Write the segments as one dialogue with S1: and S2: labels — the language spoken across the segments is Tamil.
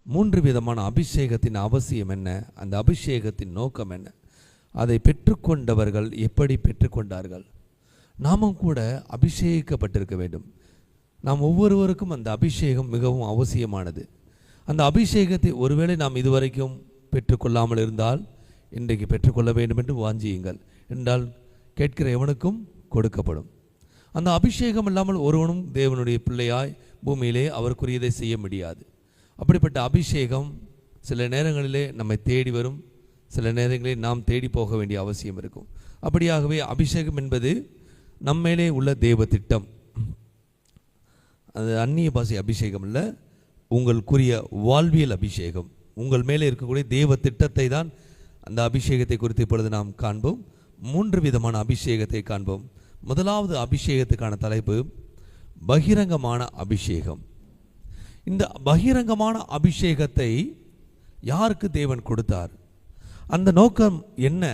S1: மூன்று விதமான அபிஷேகத்தின் அவசியம் என்ன, அந்த அபிஷேகத்தின் நோக்கம் என்ன, அதை பெற்றுக்கொண்டவர்கள் எப்படி பெற்றுக்கொண்டார்கள். நாமும் கூட அபிஷேகிக்கப்பட்டிருக்க வேண்டும். நாம் ஒவ்வொருவருக்கும் அந்த அபிஷேகம் மிகவும் அவசியமானது. அந்த அபிஷேகத்தை ஒருவேளை நாம் இதுவரைக்கும் பெற்றுக்கொள்ளாமல் இருந்தால் இன்றைக்கு பெற்றுக்கொள்ள வேண்டும் என்று வாஞ்சியுங்கள். என்றால் கேட்கிற எவனுக்கும் கொடுக்கப்படும். அந்த அபிஷேகம் இல்லாமல் ஒருவனும் தேவனுடைய பிள்ளையாய் பூமியிலே அவருக்குரியதை செய்ய முடியாது. அப்படிப்பட்ட அபிஷேகம் சில நேரங்களிலே நம்மை தேடி வரும், சில நேரங்களில் நாம் தேடி போக வேண்டிய அவசியம் இருக்கும். அப்படியாகவே அபிஷேகம் என்பது நம்மேலே உள்ள தேவ திட்டம். அது அந்நிய பாஷை அபிஷேகம் இல்லை, உங்களுக்குரிய வாழ்வியல் அபிஷேகம். உங்கள் மேலே இருக்கக்கூடிய தேவ திட்டத்தை தான் அந்த அபிஷேகத்தை குறித்து இப்பொழுது நாம் காண்போம். மூன்று விதமான அபிஷேகத்தை காண்போம். முதலாவது அபிஷேகத்துக்கான தலைப்பு பகிரங்கமான அபிஷேகம். இந்த பகிரங்கமான அபிஷேகத்தை யாருக்கு தேவன் கொடுத்தார், அந்த நோக்கம் என்ன,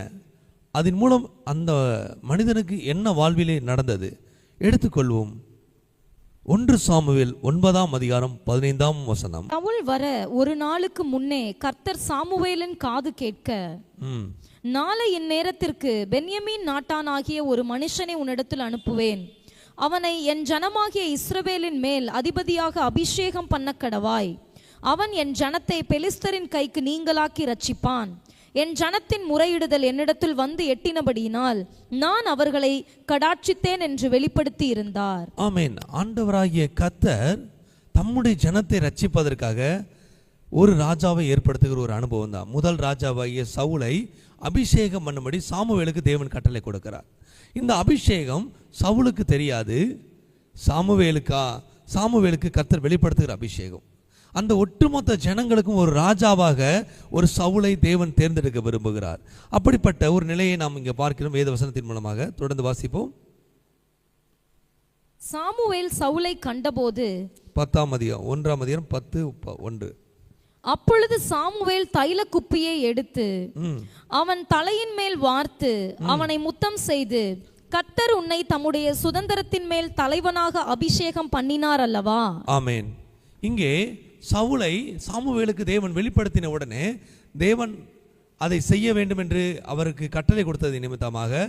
S1: அதன் மூலம் அந்த மனிதனுக்கு என்ன வாழ்விலே நடந்தது எடுத்துக்கொள்வோம். 1 சாமுவேல் 9:15.
S2: சவுல் வர ஒரு நாளுக்கு முன்னே கர்த்தர் சாமுவேலின் காது கேட்க, நாளை இந்நேரத்திற்கு பென்யமீன் நாட்டானாகிய ஒரு மனுஷனை உன்னிடத்தில் அனுப்புவேன். அவனை என் ஜனமாகிய இஸ்ரவேலின் மேல் அதிபதியாக அபிஷேகம் பண்ண கடவாய். அவன் என் ஜனத்தை பெலிஸ்தரின் கைக்கு நீங்களாக்கி ரட்சிப்பான். என் ஜனத்தின் முறையிடுதல் என்னிடத்தில் வந்து எட்டினபடியினால் நான் அவர்களை கடாட்சித்தேன் என்று வெளிப்படுத்தி இருந்தார்.
S1: ஆமென். ஆண்டவராகிய கர்த்தர் தம்முடைய ஜனத்தை ரட்சிப்பதற்காக ஒரு ராஜாவை ஏற்படுத்துகிற ஒரு அனுபவம் தான். முதல் ராஜாவாகிய சவுலை அபிஷேகம் பண்ணும்படி சாமுவேலுக்கு தேவன் கட்டளை கொடுக்கிறார். இந்த அபிஷேகம் சவுலுக்கு தெரியாது, சாமுவேலுக்கு கர்த்தர் வெளிப்படுத்துகிற அபிஷேகம். அந்த ஒட்டுமொத்த ஜனங்களுக்கும் ஒரு ராஜாவாக ஒரு சவுலை தேவன் தேர்ந்தெடுக்க விரும்புகிறார். அப்படிப்பட்ட ஒரு நிலையை நாம் இங்கே பார்க்கிறோம் வேத வசனத்தின் மூலமாக. தொடர்ந்து வாசிப்போம்.
S2: சாமுவேல் சவுலை கண்டபோது
S1: 10:1.
S2: அப்பொழுது சாமுவேல் தைல குப்பியை எடுத்து அவன் தலையின் மேல் வார்த்து அவனை முத்தம் செய்து, கர்த்தர் உன்னை தம்முடைய சுதந்திரத்தின் மேல் தலைவனாக அபிஷேகம் பண்ணினார் அல்லவா.
S1: ஆமென். இங்கே சவுலை சாமுவேலுக்கு தேவன் வெளிப்படுத்தின உடனே தேவன் அதை செய்ய வேண்டும் என்று அவருக்கு கட்டளை கொடுத்தது நிமித்தமாக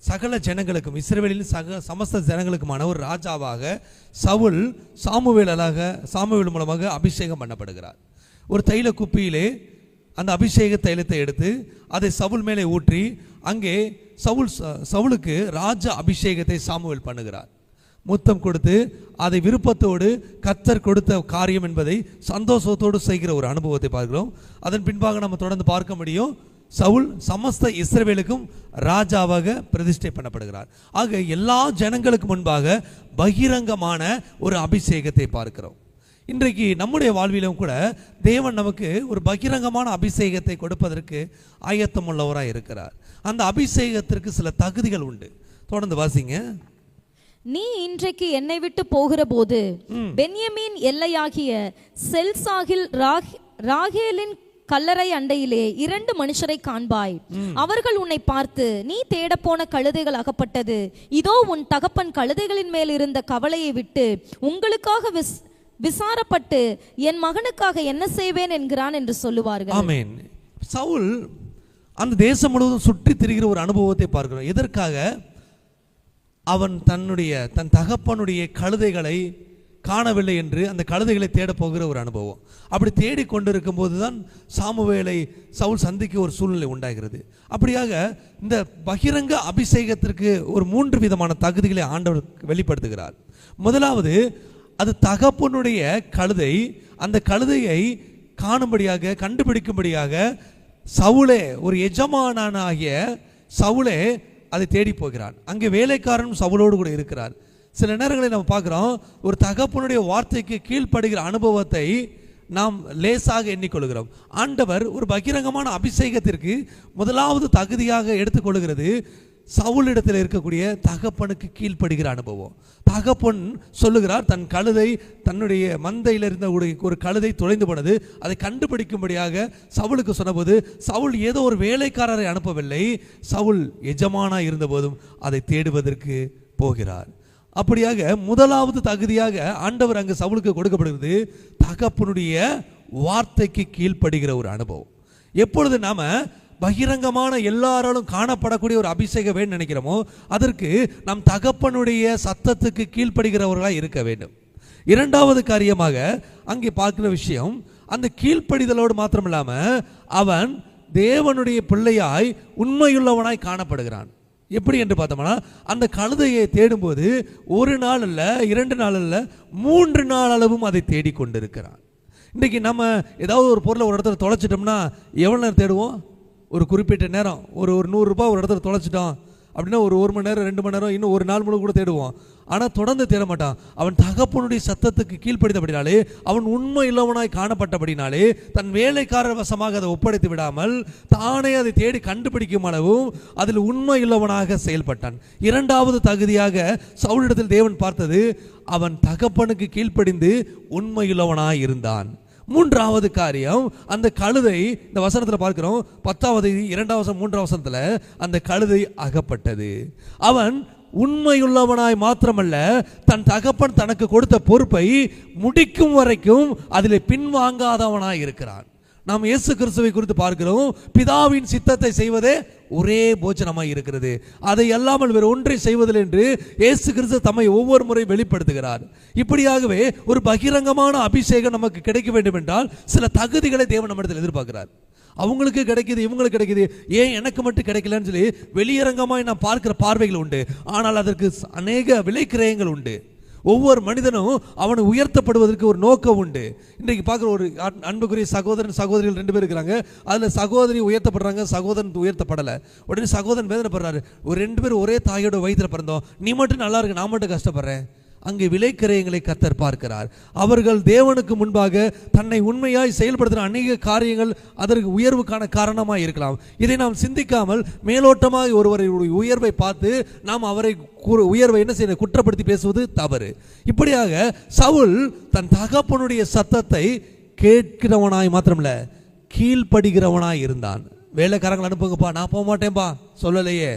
S1: சகல ஜனங்களுக்கும், இஸ்ரவேலின் சமஸ்த ஜனங்களுக்குமான ஒரு ராஜாவாக சவுல் சாமுவேல் மூலமாக அபிஷேகம் பண்ணப்படுகிறார். ஒரு தைல குப்பியிலே அந்த அபிஷேக தைலத்தை எடுத்து அதை சவுல் மேலே ஊற்றி அங்கே சவுலுக்கு ராஜ அபிஷேகத்தை சாமுவேல் பண்ணுகிறார். முத்தம் கொடுத்து அதை விருப்பத்தோடு கர்த்தர் கொடுத்த காரியம் என்பதை சந்தோஷத்தோடு செய்கிற ஒரு அனுபவத்தை பார்க்கிறோம். அதன் பின்பாக நம்ம தொடர்ந்து பார்க்க முடியும். சவுல் சமஸ்த இஸ்ரவேலுக்கும் ராஜாவாக பிரதிஷ்டை பண்ணப்படுகிறார். ஆக எல்லா ஜனங்களுக்கு முன்பாக பகிரங்கமான ஒரு அபிஷேகத்தை பார்க்கிறோம். இன்றைக்கு நம்முடைய வாழ்விலும் கூட தேவன் நமக்கு ஒரு பகிரங்கமான அபிஷேகத்தை கொடுப்பதற்கு ஆயத்தம் உள்ளவராக இருக்கிறார். அந்த அபிஷேகத்திற்கு சில தகுதிகள் உண்டு. தொடர்ந்து வாசிங்க.
S2: நீ இன்றைக்கு என்னை விட்டு போகிற போது பென்யமீன் எல்லையாகிய செல்சாகில் ராகேலின் கல்லறை அண்டையிலே 2 மனுஷரை காண்பாய். அவர்கள் உன்னை பார்த்து, நீ தேட போன கழுதைகள் அகப்பட்டது, இதோ உன் தகப்பன் கழுதைகளின் மேல் இருந்த கவலையை விட்டு உங்களுக்காக விசாரப்பட்டு என் மகனுக்காக என்ன செய்வேன் என்கிறான் என்று சொல்லுவார்கள்.
S1: ஆமென். சவுல் அந்த தேசம் முழுவதும் சுற்றி திரிகிற ஒரு அனுபவத்தை பார்க்கிறோம். எதற்காக? அவன் தன் தகப்பனுடைய கழுதைகளை காணவில்லை என்று அந்த கழுதைகளை தேட போகிற ஒரு அனுபவம். அப்படி தேடி கொண்டிருக்கும் போதுதான் சாமுவேலை சவுல் சந்திக்க ஒரு சூழ்நிலை உண்டாகிறது. அப்படியாக இந்த பகிரங்க அபிஷேகத்திற்கு ஒரு 3 விதமான தகுதிகளை ஆண்டவர் வெளிப்படுத்துகிறார். முதலாவது, அது தகப்பனுடைய கழுதை. அந்த கழுதையை காணும்படியாக கண்டுபிடிக்கும்படியாக சவுலே, ஒரு எஜமானாகிய சவுலே அதை தேடி போகிறான். அங்கே வேலைக்காரன் சவுலோடு கூட இருக்கிறார். சில நேரங்களில் நம்ம பார்க்குறோம், ஒரு தகப்பனுடைய வார்த்தைக்கு கீழ்ப்படுகிற அனுபவத்தை நாம் லேசாக எண்ணிக்கொள்கிறோம். ஆண்டவர் ஒரு பகிரங்கமான அபிஷேகத்திற்கு முதலாவது தகுதியாக எடுத்துக்கொள்கிறது சவுலிடத்தில் இருக்கக்கூடிய தகப்பனுக்கு கீழ்ப்படுகிற அனுபவம். தகப்பன் சொல்லுகிறார், தன் கழுதை, தன்னுடைய மந்தையில் இருந்த ஒரு கழுதை தொலைந்து போனது, அதை கண்டுபிடிக்கும்படியாக சவுலுக்கு சொன்னபோது சவுல் ஏதோ ஒரு வேலைக்காரரை அனுப்பவில்லை, சவுல் எஜமானாக இருந்த போதும் அதை தேடுவதற்கு போகிறார். அப்படியாக முதலாவது தகுதியாக ஆண்டவர் அங்கு சவுலுக்கு கொடுக்கப்படுகிறது தகப்பனுடைய வார்த்தைக்கு கீழ்ப்படுகிற ஒரு அனுபவம். எப்பொழுது நாம பகிரங்கமான எல்லாராலும் காணப்படக்கூடிய ஒரு அபிஷேகம் வேணும்னு நினைக்கிறோமோ அதற்கு நம் தகப்பனுடைய சத்தத்துக்கு கீழ்ப்படுகிறவர்களாக இருக்க வேண்டும். இரண்டாவது காரியமாக அங்கே பார்க்கிற விஷயம், அந்த கீழ்ப்படிதலோடு மாத்திரம் இல்லாம அவன் தேவனுடைய பிள்ளையாய் உண்மையுள்ளவனாய் காணப்படுகிறான். எப்படி என்று பார்த்தோம்னா, அந்த கழுதையை தேடும்போது ஒரு நாள் அல்ல, 2 நாள் அல்ல, 3 நாள் அளவும் அதை தேடிக்கொண்டிருக்கிறான். இன்றைக்கி நம்ம ஏதாவது ஒரு பொருளை ஒரு இடத்துல தொலைச்சிட்டோம்னா எவ்வளோ நேரம் தேடுவோம்? ஒரு குறிப்பிட்ட நேரம். ஒரு 100 ரூபாய் ஒரு இடத்துல தொலைச்சிட்டோம் அப்படின்னா ஒரு 1 மணி நேரம் 2 மணி நேரம், இன்னும் ஒரு நாள் முழு கூட தேடுவோம். ஆனால் தொடர்ந்து தேட மாட்டான். அவன் தகப்பனுடைய சத்தத்துக்கு கீழ்ப்படுத்தபடினாலே, அவன் உண்மை இல்லவனாய் காணப்பட்டபடினாலே, தன் வேலைக்காரர் வசமாக அதை ஒப்படைத்து விடாமல் தானே அதை தேடி கண்டுபிடிக்கும் அளவும் அதில் உண்மை இல்லவனாக செயல்பட்டான். இரண்டாவது தகுதியாக சவுலிடத்தில் தேவன் பார்த்தது, அவன் தகப்பனுக்கு கீழ்ப்படிந்து உண்மையுள்ளவனாய் இருந்தான். மூன்றாவது காரியம், அந்த கழுதை, இந்த வசனத்தில் பார்க்கிறோம் 10வது 2வது வசனம் 3வது வசனத்தில் அந்த கழுதை அகப்பட்டது. அவன் உண்மையுள்ளவனாய் மாத்திரமல்ல, தன் தகப்பன் தனக்கு கொடுத்த பொறுப்பை முடிக்கும் வரைக்கும் அதில் பின்வாங்காதவனாய் இருக்கிறான். நாம் இயேசு கிறிஸ்துவை குறித்து பார்க்கிறோம், பிதாவின் சித்தத்தை செய்வதே ஒரே போஜனமாய் இருக்கிறது, அதை அல்லாமல் வேறு ஒன்றை செய்வதில்லை என்று இயேசு கிறிஸ்து தம்மை ஒவ்வொரு முறை வெளிப்படுத்துகிறார். இப்படியாகவே ஒரு பகிரங்கமான அபிஷேகம் நமக்கு கிடைக்க வேண்டும் என்றால் சில தகுதிகளை தேவன் நம்மிடத்தில் எதிர்பார்க்கிறார். அவங்களுக்கு கிடைக்குது, இவங்களுக்கு கிடைக்குது, ஏன் எனக்கு மட்டும் கிடைக்கலன்னு சொல்லி வெளியரங்கமாய் நாம் பார்க்கிற பார்வைகள் உண்டு. ஆனால் அதற்கு அநேக விலைக்கிரயங்கள் உண்டு. ஒவ்வொரு மனிதனும் அவனை உயர்த்தப்படுவதற்கு ஒரு நோக்கம் உண்டு. இன்றைக்கு பார்க்குற ஒரு அன்புக்குரிய சகோதரன் சகோதரிகள் 2 பேர் இருக்கிறாங்க. அதில் சகோதரி உயர்த்தப்படுறாங்க, சகோதரன் உயர்த்தப்படலை. உடனே சகோதரன் வேதனைப்படுறாரு, ஒரு 2 பேர் ஒரே தாயோட வயிற்றில் பிறந்தோம், நீ மட்டும் நல்லா இருக்கு, நான் மட்டும் கஷ்டப்படுறேன். அங்கே விலைக்கிரயங்களை கர்த்தர் பார்க்கிறார். அவர்கள் தேவனுக்கு முன்பாக தன்னை உண்மையாய் செயல்படுத்துகிற அநேக காரியங்கள் அதற்கு உயர்வுக்கான காரணமாக இருக்கலாம். இதை நாம் சிந்திக்காமல் மேலோட்டமாக ஒருவருடைய உயர்வை பார்த்து நாம் அவரை உயர்வை என்ன செய்ய குற்றப்படுத்தி பேசுவது தவறு. இப்படியாக சவுல் தன் தகப்பனுடைய சத்தத்தை கேட்கிறவனாய் மாத்திரமில்ல, கீழ்ப்படுகிறவனாய் இருந்தான். வேலைக்காரங்களை அனுப்புங்கப்பா, நான் போக மாட்டேன்பா சொல்லலையே,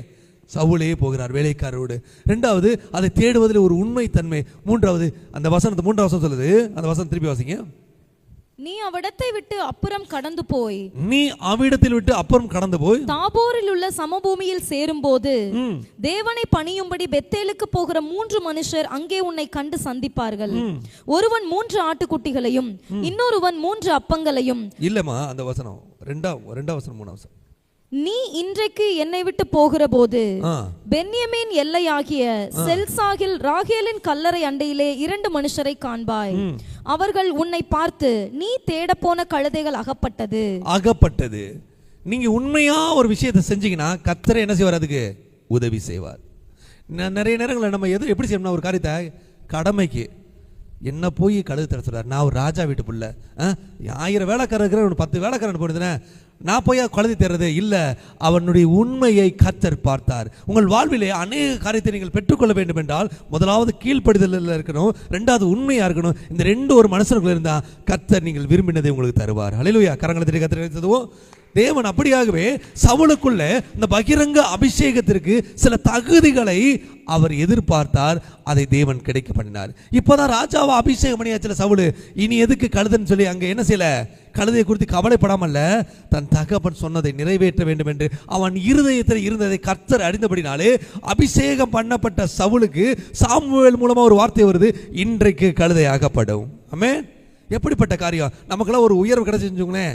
S1: சவுலே போகிறார் வேலைக்காரரோடு. இரண்டாவது, அதை தேடுவதில் ஒரு உண்மை தன்மை. மூன்றாவது, அந்த வசனத்தை 3வது வசனம் சொல்லுது, அந்த வசனம் திருப்பி வாசிங்க.
S2: நீ அவ்விடத்தை விட்டு அப்புறம் கடந்து போய்,
S1: நீ அவ்விடத்தில் விட்டு அப்புறம் கடந்து போய்
S2: தாபோரில் உள்ள சமபூமியில் சேரும்போது தேவனை பணியும்படி பெத்தேலுக்கு போகிற 3 மனுஷர் அங்கே உன்னை கண்டு சந்திப்பார்கள். ஒருவன் 3 ஆட்டுக்குட்டிகளையும் இன்னொருவன் 3 அப்பங்களையும்.
S1: இல்லம்மா, அந்த வசனம் 2வது வசனம் 3வது வசனம்.
S2: நீ இன்றைக்கு என்னை விட்டு போகிற போது பென்யமீன் எல்லையாகிய செல்சாகில் ராகேலின் கல்லறை அண்டையிலே 2 மனுஷரை காண்பாய். அவர்கள் உன்னை பார்த்து, நீ தேட போன கழுதைகள் அகப்பட்டது. நீங்க உண்மையா ஒரு விஷயத்தை செஞ்சீங்கன்னா கர்த்தர் என்ன செய்வார்? அதுக்கு உதவி செய்வார். நிறைய நேரங்களில் நம்ம எப்படி செய்யணும்னா, ஒரு காரியத்தை கடமைக்கு என்ன போய் கழுது தர சொல்றாரு, நான் ஒரு ராஜா வீட்டு பிள்ளை, 1000 வேலைக்காரர் இருக்கிற, ஒரு 10 வேலைக்காரன் போடுதுனே, நான் போய் கழுதி தர்றது இல்லை. அவனுடைய உண்மையை கர்த்தர் பார்த்தார். உங்கள் வாழ்விலே அநேக காரியத்தை நீங்கள் பெற்றுக்கொள்ள வேண்டும் என்றால் முதலாவது கீழ்ப்படிதலில் இருக்கணும், 2வது உண்மையாக இருக்கணும். இந்த 2 ஒரு மனுஷனுக்குள்ள இருந்தால் கர்த்தர் நீங்கள் விரும்பினதை உங்களுக்கு தருவார். ஹல்லேலூயா. கரங்களை தட்டி கர்த்தர் நினைத்ததுவோ. தேவன் அப்படியாகவே சவுலுக்குள்ள இந்த பகிரங்க அபிஷேகத்திற்கு சில தகுதிகளை அவர் எதிர்பார்த்தார். அதை தேவன் கிடைக்க பண்ணினார். இப்போதான் ராஜாவை அபிஷேகம் பண்ணியாச்சுல சவுலு, இனி எதுக்கு கழுதுன்னு சொல்லி அங்கே என்ன செய்யல, கழுதையை குறித்து கவலைப்படாமல்ல, தன் தகப்பன் சொன்னதை நிறைவேற்ற வேண்டும் என்று அவன் இருதயத்தில் இருந்ததை கர்த்தர் அறிந்தபடினாலே அபிஷேகம் பண்ணப்பட்ட சவுலுக்கு சாமுவேல் மூலமா ஒரு வார்த்தை வருது, இன்றைக்கு கழுதை அகப்படும். ஆமென். எப்படிப்பட்ட காரியம்! நமக்கெல்லாம் ஒரு உயர்வு கிடைச்சிருச்சுங்களேன்,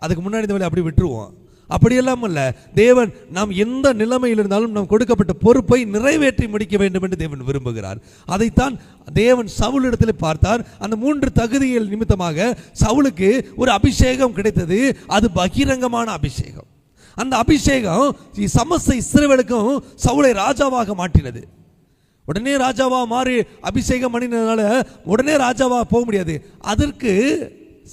S2: அதுக்கு முன்னாடி இந்த வேலை அப்படி விட்டுருவோம். அப்படியெல்லாம் அல்ல. தேவன் நாம் எந்த நிலைமையில் இருந்தாலும் நாம் கொடுக்கப்பட்ட பொறுப்பை நிறைவேற்றி முடிக்க வேண்டும் என்று தேவன் விரும்புகிறார். அதைத்தான் தேவன் சவுலிடத்தில் பார்த்தார். அந்த 3 தகுதிகள் நிமித்தமாக சவுலுக்கு ஒரு அபிஷேகம் கிடைத்தது. அது பகிரங்கமான அபிஷேகம். அந்த அபிஷேகம் சமஸ்த இஸ்ரவேலுக்கும் சவுலை ராஜாவாக மாற்றினது. உடனே ராஜாவா மாறி அபிஷேகம் பண்ணினதுனால உடனே ராஜாவா போக முடியாது, அதற்கு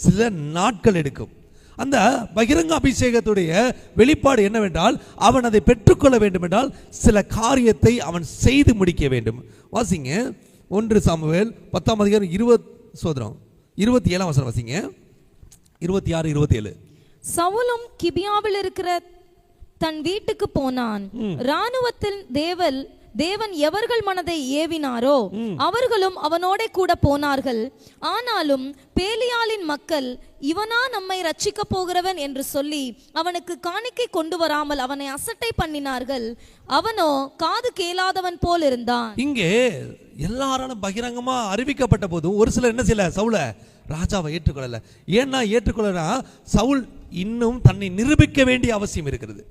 S2: சில நாட்கள் எடுக்கும். அந்த பகிரங்க அபிஷேகத்துடைய வெளிப்பாடு என்னவென்றால், அவன் அதை பெற்றுக்கொள்ள வேண்டும் என்றால் சில காரியத்தை அவன் செய்து முடிக்க வேண்டும். வாசிங்க 1 சாமுவேல் 10ஆம் அதிகாரம் 27ஆம் வசனம் வாசிங்க. 26, 27. சவுலும் கிபியாவில் இருக்கிற தன் வீட்டுக்கு போனான். ராணுவத்தில் தேவன் எவர்கள் மனதை ஏவினாரோ அவர்களும் அவனோட கூட போனார்கள். ஆனாலும் பேலியாளின் மக்கள் இவனா நம்மை ரட்சிக்க போகிறவன் என்று சொல்லி அவனுக்கு காணிக்கை கொண்டு வராமல் அவனை அசட்டை பண்ணினார்கள். அவனோ காது கேளாதவன் போல் இருந்தான்.
S1: இங்கே எல்லாராலும் பகிரங்கமா அறிவிக்கப்பட்ட போதும் ஒரு சிலர் என்ன செய்யல, சவுல ராஜாவை ஏற்றுக்கொள்ளல. ஏன்னா ஏற்றுக்கொள்ளனா சவுல் இன்னும் தன்னை நிரூபிக்க வேண்டிய அவசியம் இருக்கிறது.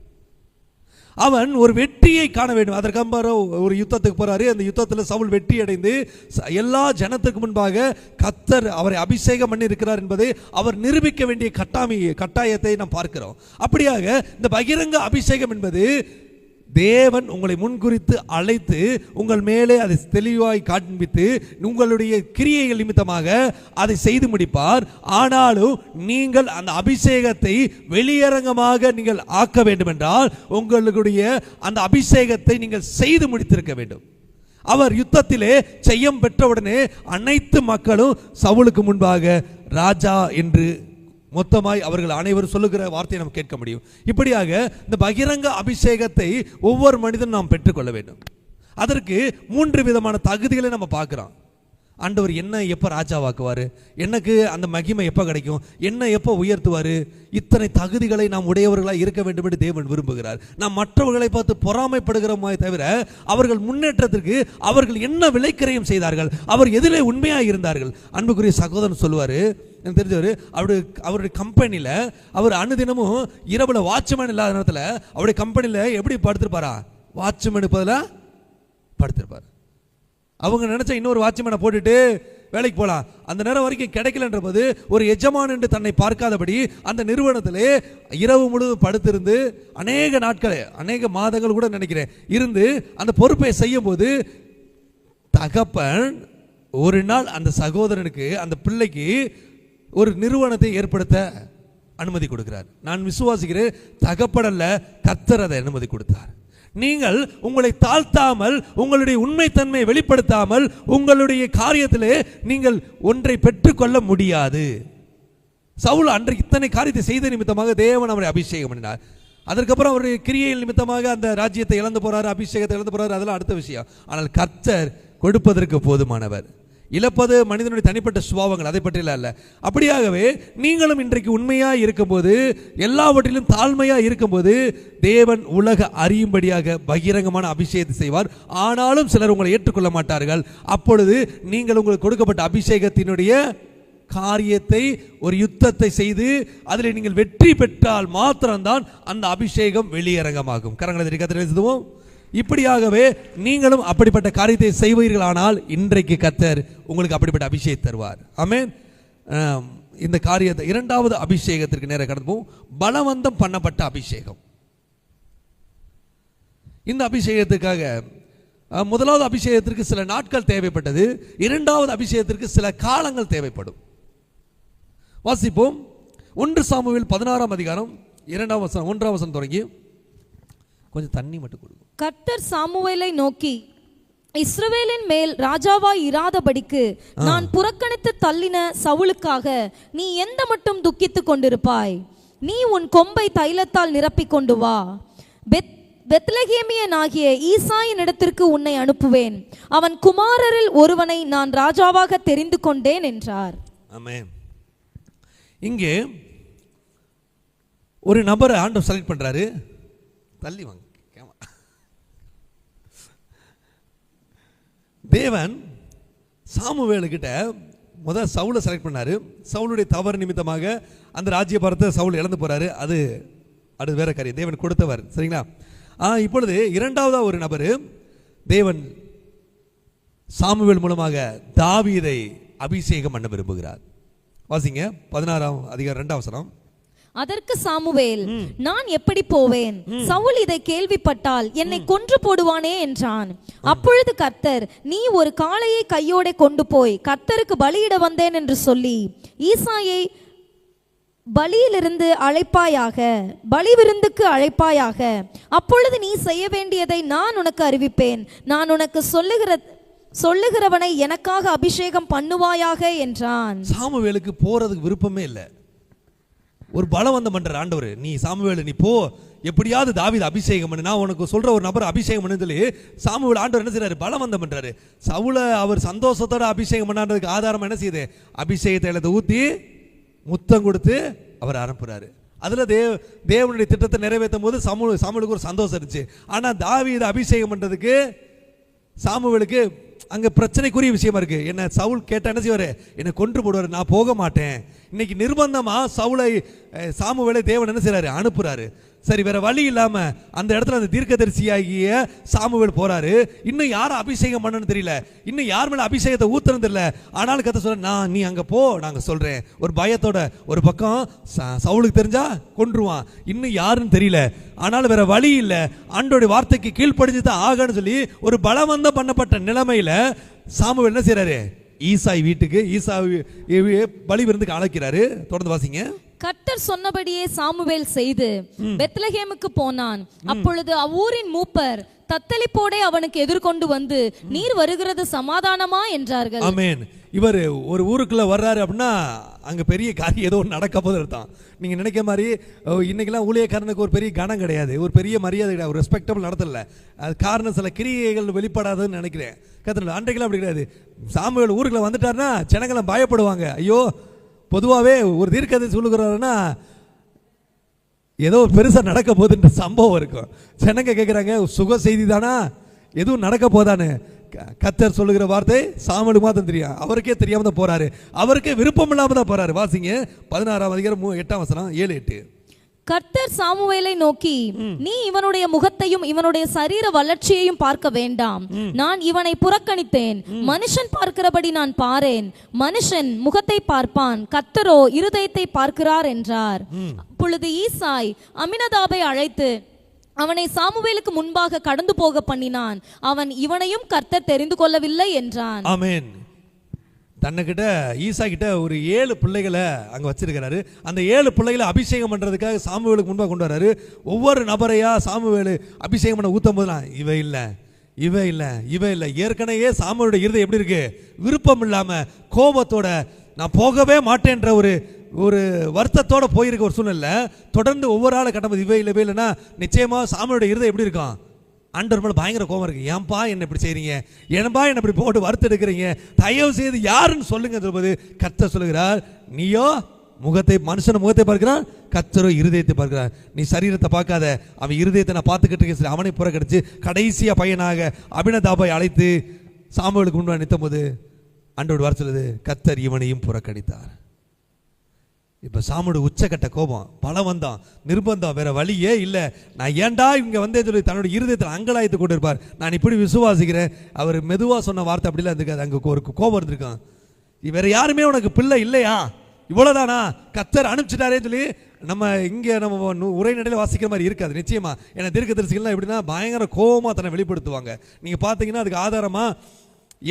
S1: அவன் ஒரு வெற்றியை காண வேண்டும். அதற்காக ஒரு யுத்தத்துக்கு போறாரு. அந்த யுத்தத்தில் சவுல் வெற்றி அடைந்து எல்லா ஜனத்துக்கு முன்பாக கர்த்தர் அவரை அபிஷேகம் பண்ணி இருக்கிறார் என்பதை அவர் நிரூபிக்க வேண்டிய கட்டாயத்தை நாம் பார்க்கிறோம். அப்படியாக இந்த பகிரங்க அபிஷேகம் என்பது தேவன் உங்களை முன்குறித்து அழைத்து உங்கள் மேலே அதை தெளிவாய் காண்பித்து உங்களுடைய கிரியைகள் நிமித்தமாக அதை செய்து முடிப்பார். ஆனாலும் நீங்கள் அந்த அபிஷேகத்தை வெளியரங்கமாக நீங்கள் ஆக்க வேண்டும் என்றால் உங்களுடைய அந்த அபிஷேகத்தை நீங்கள் செய்து முடித்திருக்க வேண்டும். அவர் யுத்தத்திலே ஜெயம் பெற்றவுடனே அனைத்து மக்களும் சவுலுக்கு முன்பாக ராஜா என்று மொத்தமாய் அவர்கள் அனைவரும் சொல்லுகிற வார்த்தையை நாம் கேட்க முடியும். இப்படியாக இந்த பகிரங்க அபிஷேகத்தை ஒவ்வொரு மனிதனும் நாம் பெற்றுக்கொள்ள வேண்டும். அதற்கு 3 விதமான தகுதிகளை நம்ம பார்க்கிறோம். ஆண்டவர் என்ன எப்போ ராஜாவாக்குவார், எனக்கு அந்த மகிமை எப்போ கிடைக்கும், என்ன எப்போ உயர்த்துவார், இத்தனை தகுதிகளை நாம் உடையவர்களாக இருக்க வேண்டும் என்று தேவன் விரும்புகிறார். நாம் மற்றவர்களை பார்த்து பொறாமைப்படுகிறோமே தவிர அவர்கள் முன்னேற்றத்திற்கு அவர்கள் என்ன விலைக்கிரயம் செய்தார்கள், அவர் எதிலே உண்மையாக இருந்தார்கள். அன்புக்குரிய சகோதரன் சொல்லுவார், எனக்கு தெரிஞ்சவர், அவருடைய கம்பெனியில் அவர் அனுதினமும் இரவுல வாட்ச்மேன் இல்லாத நேரத்தில் அவருடைய கம்பெனியில் எப்படி படுத்திருப்பாரா, வாட்ச்மேனுக்கு பதிலாக படுத்திருப்பார். அவங்க நினைச்சா இன்னொரு வாட்ச்மேனை போட்டுட்டு வேலைக்கு போகலாம். அந்த நேரம் வரைக்கும் கிடைக்கலன்ற போது ஒரு எஜமான் என்று தன்னை பார்க்காதபடி அந்த நிறுவனத்திலே இரவு முழுவதும் படுத்திருந்து அநேக நாட்கள் அநேக மாதங்கள் கூட நினைக்கிறேன் இருந்து அந்த பொறுப்பை செய்யும் போது தகப்பன் ஒரு நாள் அந்த சகோதரனுக்கு அந்த பிள்ளைக்கு ஒரு நிறுவனத்தை ஏற்படுத்த அனுமதி கொடுக்கிறார். நான் விசுவாசிக்கிறேன் தகப்படல்ல கர்த்தர் அதை அனுமதி கொடுத்தார். நீங்கள் உங்களை தாழ்த்தாமல் உங்களுடைய உண்மைத்தன்மையை வெளிப்படுத்தாமல் உங்களுடைய காரியத்திலே நீங்கள் ஒன்றை பெற்றுக்கொள்ள முடியாது. சவுல் அன்றைக்கு இத்தனை காரியத்தை செய்த நிமித்தமாக தேவன் அவரை அபிஷேகம் பண்ணினார். அதற்கப்புறம் அவருடைய கிரியைகள் நிமித்தமாக அந்த ராஜ்யத்தை இழந்து போறாரு, அபிஷேகத்தை இழந்து போறாரு, அதெல்லாம் அடுத்த விஷயம். ஆனால் கர்த்தர் கொடுப்பதற்கு போதுமானவர். இழப்பது மனிதனுடைய தனிப்பட்ட சுபாவங்கள், அதை பற்றியெல்லாம் அல்ல. அப்படியாகவே நீங்களும் இன்றைக்கு உண்மையாக இருக்கும்போது, எல்லாவற்றிலும் தாழ்மையாக இருக்கும்போது தேவன் உலக அறியும்படியாக பகிரங்கமான அபிஷேகத்தை செய்வார். ஆனாலும் சிலர் உங்களை ஏற்றுக்கொள்ள மாட்டார்கள். அப்பொழுது நீங்கள் உங்களுக்கு கொடுக்கப்பட்ட அபிஷேகத்தினுடைய காரியத்தை ஒரு யுத்தத்தை செய்து அதில் நீங்கள் வெற்றி பெற்றால் மாத்திரம்தான் அந்த அபிஷேகம் வெளியரங்கமாகும். கரங்களை தெரிவித்துவோம். இப்படியாகவே நீங்களும் அப்படிப்பட்ட காரியத்தை செய்வீர்களானால் இன்றைக்கு கர்த்தர் உங்களுக்கு அப்படிப்பட்ட அபிஷேகம் தருவார். ஆமென். இந்த காரியத்தை இரண்டாவது அபிஷேகத்திற்கு நேர கடந்து போவோம். பலவந்தம் பண்ணப்பட்ட அபிஷேகம். இந்த அபிஷேகத்துக்காக முதலாவது அபிஷேகத்திற்கு சில நாட்கள் தேவைப்பட்டது, இரண்டாவது அபிஷேகத்திற்கு சில காலங்கள் தேவைப்படும். வாசிப்போம். 1 சாமுவேல் 16ஆம் அதிகாரம் 2ஆம் வசனம் 1ஆம் வசனம் தொடங்கி. கொஞ்சம் தண்ணி மட்டும் கொடுக்கும்.
S2: கர்த்தர் சாமுவேலை நோக்கி, இஸ்ரவேலின் மேல் ராஜாவாய் இராதபடிக்கு நான் புறக்கணித்து தள்ளின சவுலுக்காக நீ எந்த மட்டும் துக்கித்துக் கொண்டிருப்பாய்? நீ உன் கொம்பை தைலத்தால் நிரப்பிக் கொண்டு வா. பெத்லகேமியனாகிய ஈசாயின் இடத்திற்கு உன்னை அனுப்புவேன். அவன் குமாரரில் ஒருவனை நான் ராஜாவாக தெரிந்து கொண்டேன் என்றார்.
S1: ஆமென். இங்கே ஒரு நபரை ஆண்டவர் செலக்ட் பண்றாரு. தள்ளி வாங்க. தேவன் சாமுவேலுக்கிட்ட முதல் சவுலை செலக்ட் பண்ணாரு. சவுளுடைய தவறு நிமித்தமாக அந்த ராஜ்யபாரத்தை சவுல் இழந்து போறாரு. அது வேற காரியம். தேவன் கொடுத்தவர், சரிங்களா? இப்பொழுது இரண்டாவதா ஒரு நபர் தேவன் சாமுவேல் மூலமாக தாவீதை அபிஷேகம் பண்ண விரும்புகிறார். வாசிங்க 16ஆம் அதிகாரம் 2ஆம் வசனம்.
S2: அதற்கு சாமுவேல், நான் எப்படி போவேன்? சவுல் இதை கேள்விப்பட்டால் என்னை கொன்று போடுவானே என்றான். அப்பொழுது கர்த்தர், நீ ஒரு காளையை கையோட கொண்டு போய் கர்த்தருக்கு பலியிட வந்தேன் என்று சொல்லி ஈசாயை பலியிலிருந்து அழைப்பாயாக, பலி விருந்துக்கு அழைப்பாயாக. அப்பொழுது நீ செய்ய வேண்டியதை நான் உனக்கு அறிவிப்பேன். நான் உனக்கு சொல்லுகிறவனை எனக்காக அபிஷேகம் பண்ணுவாயாக என்றான்.
S1: சாமுவேலுக்கு போறதுக்கு விருப்பமே இல்லை. ஒரு பலவந்தம் பண்ற ஆண்டவர், நீ சாமுவேல் நீ போ, எப்படியாவது தாவீது அபிஷேகம் பண்ணு, நான் உனக்கு சொல்ற ஒரு நபர் அபிஷேகம் பண்ணு சொல்லி சாமுவேல் ஆண்டவர் என்ன செய்றாரு, பலவந்தம் பண்றாரு. சவுல அவர் சந்தோஷத்தோட அபிஷேகம் பண்ணான்றதுக்கு ஆதாரம் என்ன செய்யுது, அபிஷேகத்தை எழுத ஊத்தி முத்தம் கொடுத்து அவர் அனுப்புறாரு. அதுல தேவனுடைய திட்டத்தை நிறைவேற்றும் போது சாமுவேலுக்கு ஒரு சந்தோஷம் இருந்துச்சு. ஆனா தாவீது அபிஷேகம் பண்றதுக்கு சாமுவேலுக்கு அங்க பிரச்சனைக்குரிய விஷயமா இருக்கு. என்ன சவுல் கேட்டா என்ன செய்வாரு, என்னை கொன்று போடுவாரு, நான் போக மாட்டேன். இன்னைக்கு நிர்பந்தமா சாமுவேலை தேவன் என்ன செய்றாரு, அனுப்புறாரு. சரி, வேற வழி இல்லாம அந்த இடத்துல அந்த தீர்க்கதரிசியாகிய சாமுவேல் போறாரு. இன்னும் யாரும் அபிஷேகம் பண்ணணும்னு தெரியல, இன்னும் யார் மேல அபிஷேகத்தை ஊத்துறது தெரியல. ஆனாலும் கத்த சொல்ற, நீ அங்க போ, நாங்க சொல்றேன். ஒரு பயத்தோட, ஒரு பக்கம் சவுலுக்கு தெரிஞ்சா கொன்றுவான், இன்னும் யாருன்னு தெரியல, ஆனாலும் வேற வழி இல்ல, ஆண்டோடைய வார்த்தைக்கு கீழ்ப்படிஞ்சுதான் ஆகன்னு சொல்லி ஒரு பலவந்தம் பண்ணப்பட்ட நிலைமையில சாமுவேல் என்ன செய்றாரு, ஈசாய் வீட்டுக்கு பலி விருந்துக்கு அழைக்கிறாரு. தொடர்ந்து வாசிங்க.
S2: கர்த்தர் சொன்னபடியே சாமுவேல் செய்து பெத்லகேமுக்கு போனான். அப்பொழுது அவ்வூரின் மூப்பர் தத்தளிப்போடே அவனுக்கு எதிர்கொண்டு வந்து, நீர் வருகிறது சமாதானமா என்றார்கள்.
S1: ஆமென். இவர் ஒரு ஊருக்குள்ள வர்றாரு அப்படின்னா அங்க பெரிய காரியம் ஏதோ நடக்க போது தான். நீங்க நினைக்கிற மாதிரி இன்னைக்கெல்லாம் ஊழியக்காரனுக்கு ஒரு பெரிய கனம் கிடையாது, ஒரு பெரிய மரியாதை கிடையாது, ஒரு ரெஸ்பெக்டபிள் நடத்தல. அது காரணம் சில கிரியைகள் வெளிப்படாதுன்னு நினைக்கிறேன். கத்தர் அன்றைக்கெல்லாம் அப்படி கிடையாது. சாமுவேல் ஊருக்குள்ள வந்துட்டாருன்னா ஜனங்களை பயப்படுவாங்க. ஐயோ, பொதுவாகவே ஒரு தீர்க்கதரிசி சொல்லுகிறாருன்னா ஏதோ பெருசா நடக்க போகுதுன்ற சம்பவம் இருக்கும். ஜனங்க கேட்குறாங்க, சுக செய்தி தானா, எதுவும் நடக்க போதான்னு. கர்த்தர் சொல்லுகிற வார்த்தை சாமுவேலுக்கு மாத்திரம் தெரியும், அவருக்கே தெரியாம தான் போறாரு, அவருக்கே விருப்பம் இல்லாம தான் போறாரு. வாசிங்க 16ஆம் அதிகாரம் 8ஆம் வசனம் 7-8.
S2: கர்த்தர் சாமுவேலை நோக்கி, நீ இவனுடைய முகத்தையும் இவனுடைய சரீர வளர்ச்சியையும் பார்க்க வேண்டாம், நான் இவனை புறக்கணித்தேன். மனுஷன் பார்க்கிறபடி நான் பாரேன், மனுஷன் முகத்தை பார்ப்பான், கர்த்தரோ இருதயத்தை பார்க்கிறார் என்றார். அப்பொழுது ஈசாய் அமினதாபை அழைத்து அவனை சாமுவேலுக்கு முன்பாக கடந்து போக பண்ணினான். அவன் இவனையும் கர்த்தர் தெரிந்து கொள்ளவில்லை என்றான்.
S1: ஆமென். தன்னைக்கிட்ட ஈசா கிட்ட ஒரு 7 பிள்ளைகளை அங்க வச்சிருக்கிறாரு. அந்த 7 பிள்ளைகளை அபிஷேகம் பண்றதுக்காக சாமுவேலுக்கு முன்பாக கொண்டு வர்றாரு. ஒவ்வொரு நபரையா சாமுவேல் அபிஷேகம் பண்ண ஊத்தும் போதுலாம் இவ இல்ல. ஏற்கனவே சாமுவேலுடைய இருதயம் எப்படி இருக்கு, விருப்பம் இல்லாம கோபத்தோட நான் போகவே மாட்டேன்ற ஒரு வருத்தத்தோட போயிருக்க ஒரு சூழ்நிலை. தொடர்ந்து ஒவ்வொரு ஆளை கட்டும்போது இவே இல்லைன்னா நிச்சயமா சாமுவேலுடைய இருதயம் எப்படி இருக்கும், ஆண்டவர் மேல பயங்கர கோபம் இருக்கு. ஏன்பா என்ன இப்படி செய்றீங்க, ஏன்பா என்ன இப்படி போட்டு வறுத்து எடுக்கிறீங்க, தயவு செய்து யாருன்னு சொல்லுங்க சொல்லும்போது கர்த்தர் சொல்லுகிறார், நீயோ மனுஷன முகத்தை பார்க்கிறான், கர்த்தரோ இருதயத்தை பார்க்கிறார். நீ சரீரத்தை பார்க்காத, அவன் இருதயத்தை நான் பார்த்துக்கிட்டு இருக்கேன். அவனை புறக்கணிச்சு கடைசியா பையனாக அபினதாபை அழைத்து சாமுவேலுக்கு முன்பாக நிறுத்தும் போது ஆண்டவர் வர சொல்லுது, கர்த்தர் இவனையும் புறக்கணித்தார். இப்ப சாமுவேல் உச்சக்கட்ட கோபம், பலவந்தம், நிர்பந்தம், வேற வழியே இல்லை. நான் ஏன்டா இங்க வந்தே சொல்லி தன்னுடைய இருதயத்தில் அங்கலாய்த்து கொண்டு இருப்பார். நான் இப்படி விசுவாசிக்கிறேன். அவர் மெதுவா சொன்ன வார்த்தை அப்படிலாம் இருக்காது, அங்க ஒரு கோபம் இருந்திருக்கான். வேற யாருமே உனக்கு பிள்ளை இல்லையா, இவ்வளவுதானா, கர்த்தர் அனுப்பிச்சிட்டாரே சொல்லி நம்ம உரைநடையில் வாசிக்கிற மாதிரி இருக்காது நிச்சயமா. ஏன்னா தீர்க்கதரிசிகள்லாம் எப்படின்னா பயங்கர கோபமா தன்னை வெளிப்படுத்துவாங்க. நீங்க பாத்தீங்கன்னா அதுக்கு ஆதாரமா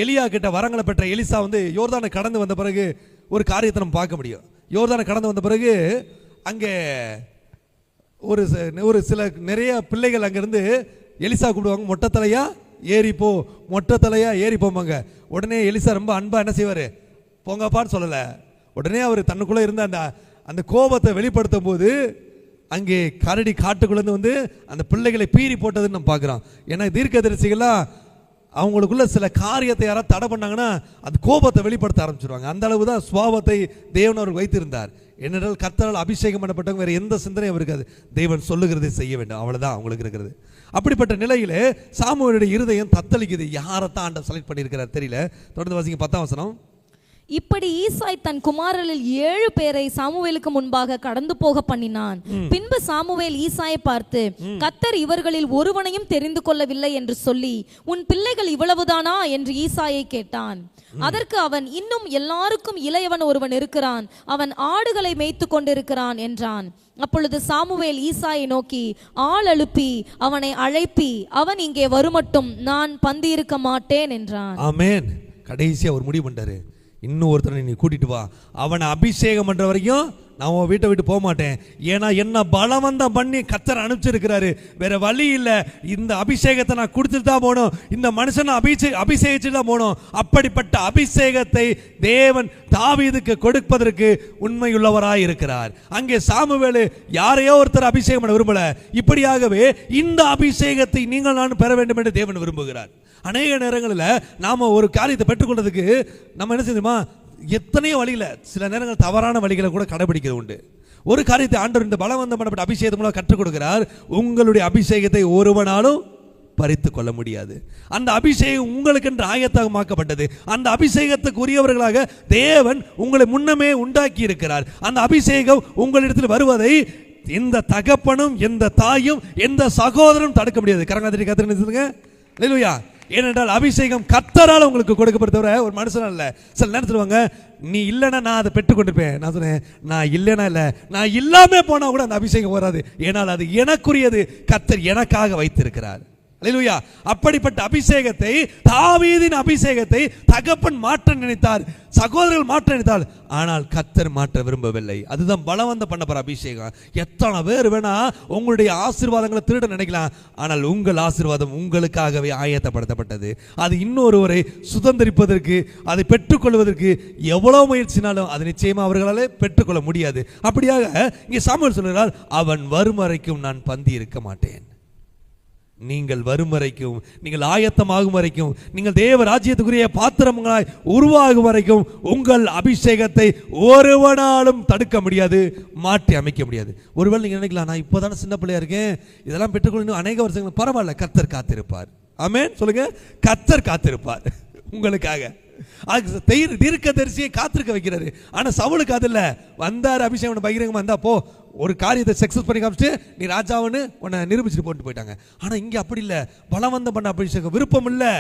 S1: எலியா கிட்ட வரங்களை பெற்ற எலிசா யோர்தானை கடந்து வந்த பிறகு ஒரு காரியத்தை நம்ம பார்க்க முடியும். யோர்தானை கடந்து வந்த பிறகு அங்கே ஒரு சில நிறைய பிள்ளைகள் அங்கிருந்து எலிசா கூப்பிடுவாங்க, மொட்டை தலையா ஏறி போவாங்க. உடனே எலிசா ரொம்ப அன்பா என்ன செய்வாரு, போங்கப்பான்னு சொல்லல. உடனே அவர் தன்னுக்குள்ள இருந்த அந்த கோபத்தை வெளிப்படுத்தும் போது அங்கே கரடி காட்டுக்குள்ள அந்த பிள்ளைகளை பீறி போட்டதுன்னு நம்ம பார்க்கிறோம். ஏன்னா தீர்க்கதரிசிகள்லாம் அவங்களுக்குள்ள சில காரியத்தை யாராவது தடை பண்ணாங்கன்னா அது கோபத்தை வெளிப்படுத்த ஆரம்பிச்சிருவாங்க. அந்த அளவு தான் சுபாவத்தை தேவன் அவர் வைத்திருந்தார். என்னென்றால் கர்த்தரால் அபிஷேகம் பண்ணப்பட்டவங்க வேற எந்த சிந்தனையும் இருக்காது, தேவன் சொல்லுகிறதை செய்ய வேண்டும், அவ்வளவுதான் அவங்களுக்கு இருக்கிறது. அப்படிப்பட்ட நிலையிலே சாமுவேலுடைய இருதயம் தத்தளிக்குது. யாரைத்தான் ஆண்டவர் செலக்ட் பண்ணியிருக்கிறார் தெரியல. தொடர்ந்து வாசிங்க 10ஆம் வசனம்.
S2: இப்படி ஈசாய் தன் குமாரரில் 7 பேரை சாமுவேலுக்கு முன்பாக கடந்து போக பண்ணினான். பின்பு சாமுவேல் ஈசாயை பார்த்து, கர்த்தர் இவர்களில் ஒருவனையும் தெரிந்து கொள்ளவில்லை என்று சொல்லி, உன் பிள்ளைகள் இவ்வளவுதானா என்று ஈசாயை கேட்டான். அதற்கு அவன், இன்னும் எல்லாருக்கும் இளையவன் ஒருவன் இருக்கிறான், அவன் ஆடுகளை மேய்த்து கொண்டிருக்கிறான் என்றான். அப்பொழுது சாமுவேல் ஈசாயை நோக்கி, ஆள் எழுப்பி அவனை அழைப்பி, அவன் இங்கே வருமட்டும் நான் பந்தியிருக்க மாட்டேன் என்றான்.
S1: ஆமென். கடைசியா ஒரு முடிவு பண்ணாரு, இன்னும் ஒருத்தரை நீ கூட்டிட்டு வா, அவனை அபிஷேகம் பண்ற வரைக்கும் நான் உன் வீட்டை விட்டு போக மாட்டேன். ஏன்னா என்ன பலவந்தம் பண்ணி கர்த்தர் அனுப்பிச்சிருக்கிறாரு, வேற வழி இல்லை. இந்த அபிஷேகத்தை நான் கொடுத்துட்டு தான் போகணும், இந்த மனுஷனை அபிஷேகிச்சுட்டு தான் போகணும். அப்படிப்பட்ட அபிஷேகத்தை தேவன் தாவீதுக்கு கொடுப்பதற்கு உண்மையுள்ளவராய் இருக்கிறார். அங்கே சாமுவேல் யாரையோ ஒருத்தர் அபிஷேகம் பண்ண விரும்பல, இப்படியாகவே இந்த அபிஷேகத்தை நீங்கள் நான் பெற வேண்டும் என்று தேவன் விரும்புகிறார். அநேக நேரங்களில் நாம ஒரு காரியத்தை பெற்றுக்கொள்றதுக்கு நம்ம என்ன செய்யணுமா, எத்தனையோ வழியில் சில நேரங்கள் தவறான வழிகளை கூட கடைபிடிக்கிறது உண்டு. ஒரு காரியத்தை ஆண்டவர் இந்த பலவந்தம் பண்ணப்பட்ட அபிஷேகத்தை மூலம் கற்றுக் கொடுக்கிறார். உங்களுடைய அபிஷேகத்தை ஒருவனாலும் பறித்து கொள்ள முடியாது. அந்த அபிஷேகம் உங்களுக்கு என்று ஆயத்தமாக்கப்பட்டது. அந்த அபிஷேகத்துக்கு உரியவர்களாக தேவன் உங்களை முன்னமே உண்டாக்கி இருக்கிறார். அந்த அபிஷேகம் உங்களிடத்தில் வருவதை எந்த தகப்பனும் எந்த தாயும் எந்த சகோதரனும் தடுக்க முடியாது. கரங்காத்திரி கத்திரிங்க அல்லேலூயா. ஏனென்றால் அபிஷேகம் கர்த்தரால் உங்களுக்கு கொடுக்கப்படுத்தவரை ஒரு மனுஷனா இல்லை. சில நேரம் சொல்லுவாங்க, நீ இல்லைன்னா நான் அதை பெற்றுக்கொண்டிருப்பேன். நான் சொன்னேன், நான் இல்லைன்னா இல்லை, நான் இல்லாம போனா கூட அந்த அபிஷேகம் வராது. ஏனால் அது எனக்குரியது, கர்த்தர் எனக்காக வைத்திருக்கிறார். அல்லேலூயா. அப்படிப்பட்ட அபிஷேகத்தை, தாவீதின் அபிஷேகத்தை தகப்பன் மாற்ற நினைத்தார், சகோதரர்கள் மாற்ற நினைத்தார், ஆனால் கர்த்தர் மாற்ற விரும்பவில்லை. அதுதான் பலவந்த பண்ணப்படுற அபிஷேகம். எத்தனை பேர் வேணா உங்களுடைய ஆசீர்வாதங்களை திருட நினைக்கலாம், ஆனால் உங்கள் ஆசீர்வாதம் உங்களுக்காகவே ஆயத்தப்படுத்தப்பட்டது. அது இன்னொருவரை சுதந்திரிப்பதற்கு, அதை பெற்றுக்கொள்வதற்கு எவ்வளவு முயற்சினாலும் அது நிச்சயமா அவர்களாலே பெற்றுக்கொள்ள முடியாது. அப்படியாக இங்கே சாமுவேல் சொல்கிறார், அவன் வரும் வரைக்கும் நான் பந்தி இருக்க மாட்டேன். நீங்கள் வரும் வரைக்கும், நீங்கள் ஆயத்தமாகும் வரைக்கும், நீங்கள் தேவ ராஜ்யத்துக்குரிய பாத்திரங்களாய் உருவாகும் வரைக்கும் உங்கள் அபிஷேகத்தை ஒருவனாலும் தடுக்க முடியாது, மாற்றி அமைக்க முடியாது. ஒருவேளை நீங்கள் நினைக்கலாம், நான் இப்போதானே சின்ன பிள்ளையா இருக்கேன், இதெல்லாம் பெற்றுக்கொள்ளணும் அநேக வருஷங்கள், பரவாயில்ல, கர்த்தர் காத்திருப்பார். ஆமென் சொல்லுங்க. கர்த்தர் காத்திருப்பார் உங்களுக்காக. தீர்க்கதரிசியை காத்திருக்க வைக்கிறாரு. ஆனா சவுலுக்கு அது இல்ல, வந்தார் அபிஷேகம் பகிரங்கமா இருந்தா போ, ஒரு காரியத்தை சக்சஸ் பண்ணி காமிச்சிட்டு நீ ராஜாவுன்னு உன்னை நிரூபிச்சுட்டு போட்டு போயிட்டாங்க. ஆனா இங்க அப்படி இல்லை, பலவந்தம் பண்ண அபிஷேகம் விருப்பம் இல்லை.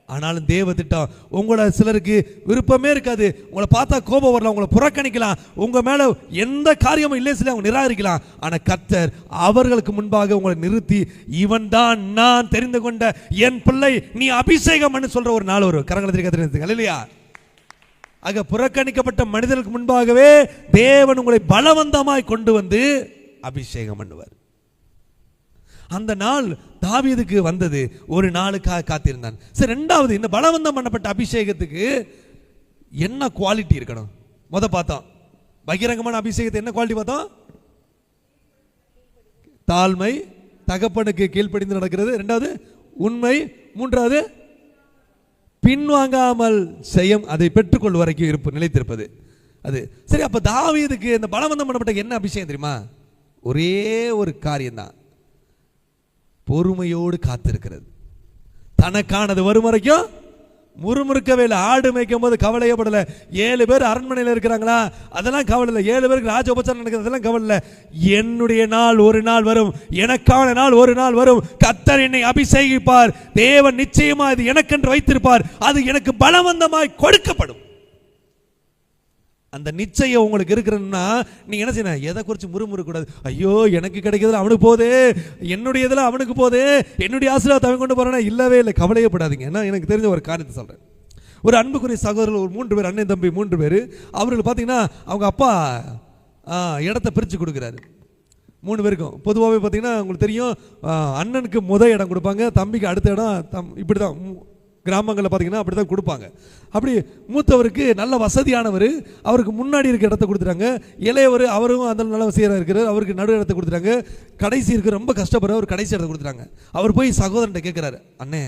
S1: ஆனாலும் தேவ திட்டம், உங்களை சிலருக்கு விருப்பமே இருக்காது, உங்களை பார்த்தா கோபம் வரலாம், உங்களை புறக்கணிக்கலாம், உங்க மேல எந்த காரியமும் இல்லை சில அவங்க நிராகரிக்கலாம். ஆனா கர்த்தர் அவர்களுக்கு முன்பாக உங்களை நிறுத்தி, இவன் தான் நான் தெரிந்து கொண்ட என் பிள்ளை, நீ அபிஷேகம் பண்ணு சொல்ற ஒரு நாள் வரும். கரங்களை கத்திரிக்க இல்லையா? ஆக புறக்கணிக்கப்பட்ட மனிதர்களுக்கு முன்பாகவே தேவன் உங்களை பலவந்தமாய் கொண்டு வந்து அபிஷேகம் பண்ணுவார். அந்த நாள் தாவீதுக்கு வந்தது, ஒரு நாளுக்காக காத்திருந்தான். சரி, ரெண்டாவது, இந்த பலவந்தம் பண்ணப்பட்ட அபிஷேகத்துக்கு என்ன குவாலிட்டி இருக்கணும்? பார்த்தோம் பகிரங்கமான அபிஷேகத்தை என்ன குவாலிட்டி பார்த்தோம்? தாழ்மை, தகப்பனுக்கு கீழ்ப்படிந்து நடக்கிறது, ரெண்டாவது உண்மை, மூன்றாவது பின்வாங்காமல் செய்யும், அதை பெற்றுக்கொள் வரைக்கும் இருப்பு நிலைத்திருப்பது. அது சரி. அப்ப தாவீதுக்கு இந்த பலவந்தம் பண்ணப்பட்ட என்ன அபிஷேகம் தெரியுமா? ஒரே ஒரு காரியம்தான், பொறுமையோடு காத்திருக்கிறது. தனக்கானது வரும் வரைக்கும் முறுமுறுக்கவே இல்லை. ஆடு மேய்க்கும் போது கவலையப்படலை. 7 பேர் அரண்மனையில் இருக்கிறாங்களா, அதெல்லாம் கவலை இல்லை. 7 பேருக்கு ராஜ உபச்சாரம் நடக்கிறது, அதெல்லாம் கவலை இல்லை. என்னுடைய நாள் ஒரு நாள் வரும், எனக்கான நாள் ஒரு நாள் வரும், கர்த்தர் என்னை அபிஷேகிப்பார், தேவன் நிச்சயமா இது எனக்கென்று வைத்திருப்பார், அது எனக்கு பலவந்தமாய் கொடுக்கப்படும். அந்த நிச்சயம் உங்களுக்கு இருக்கிறன்னா நீங்க என்ன செய்யணும்? எதை குறித்து முறுமுறுக்கூடாது. ஐயோ எனக்கு கிடைக்கிறதுல அவனுக்கு போதே, என்னுடைய இதில் அவனுக்கு போதே, என்னுடைய ஆசீர்வாதத்தை அவன் கொண்டு போறானே, இல்லவே இல்லை. கவலையப்படாதீங்க. ஏன்னா எனக்கு தெரிஞ்ச ஒரு காரியத்தை சொல்றேன். ஒரு அன்புக்குரிய சகோதரர்கள் ஒரு 3 பேர், அண்ணன் தம்பி 3 பேர். அவர்கள் பார்த்தீங்கன்னா அவங்க அப்பா இடத்த பிரித்து கொடுக்குறாரு 3 பேருக்கும். பொதுவாகவே பார்த்தீங்கன்னா உங்களுக்கு தெரியும், அண்ணனுக்கு இடம் கொடுப்பாங்க, தம்பிக்கு அடுத்த இடம், இப்படி தான் கிராமங்களில் பார்த்தீங்கன்னா அப்படி தான் கொடுப்பாங்க. அப்படி மூத்தவருக்கு நல்ல வசதியானவர், அவருக்கு முன்னாடி இருக்க இடத்த கொடுத்துட்டாங்க. இளையவர் அவரும் அந்த நல்ல வசதியாக இருக்கிறார், அவருக்கு நடு இடத்த கொடுத்துட்டாங்க. கடைசி இருக்க ரொம்ப கஷ்டப்படுற அவர் கடைசி இடத்த கொடுத்துட்டாங்க. அவர் போய் சகோதரன்ட்ட கேட்குறாரு, அண்ணே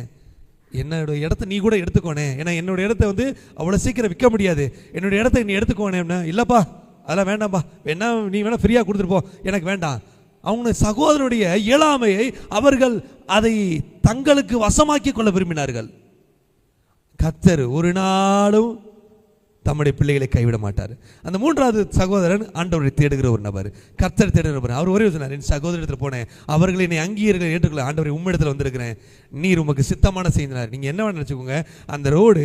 S1: என்னோட இடத்த நீ கூட எடுத்துக்கோனே, ஏன்னா என்னோட இடத்த வந்து அவ்வளோ சீக்கிரம் விற்க முடியாது, என்னோட இடத்த நீ எடுத்துக்கோனே. இல்லைப்பா அதெல்லாம் வேண்டாம்ப்பா, வேணா நீ வேணா ஃப்ரீயாக கொடுத்துருப்போம், எனக்கு வேண்டாம். அவங்க சகோதரனுடைய இயலாமையை அவர்கள் அதை தங்களுக்கு வசமாக்கி கொள்ள விரும்பினார்கள். கர்த்தர் ஒரு நாளும் தம்முடைய பிள்ளைகளை கைவிட மாட்டார். அந்த 3வது சகோதரன் ஆண்டவரை தேடுகிற ஒரு நபர், கர்த்தர் தேடுகிற நபர். அவர் ஒரே சொன்னார், என் சகோதரத்தில் போனேன், அவர்களை என்னை அங்கீகரிக்க ஏற்றுக்கொள்ள, ஆண்டவரை உம்மிடத்தில் வந்திருக்கிறேன், நீர் உமக்கு சித்தமான செய்தினார். நீங்கள் என்ன வேணும் நினச்சிக்கோங்க, அந்த ரோடு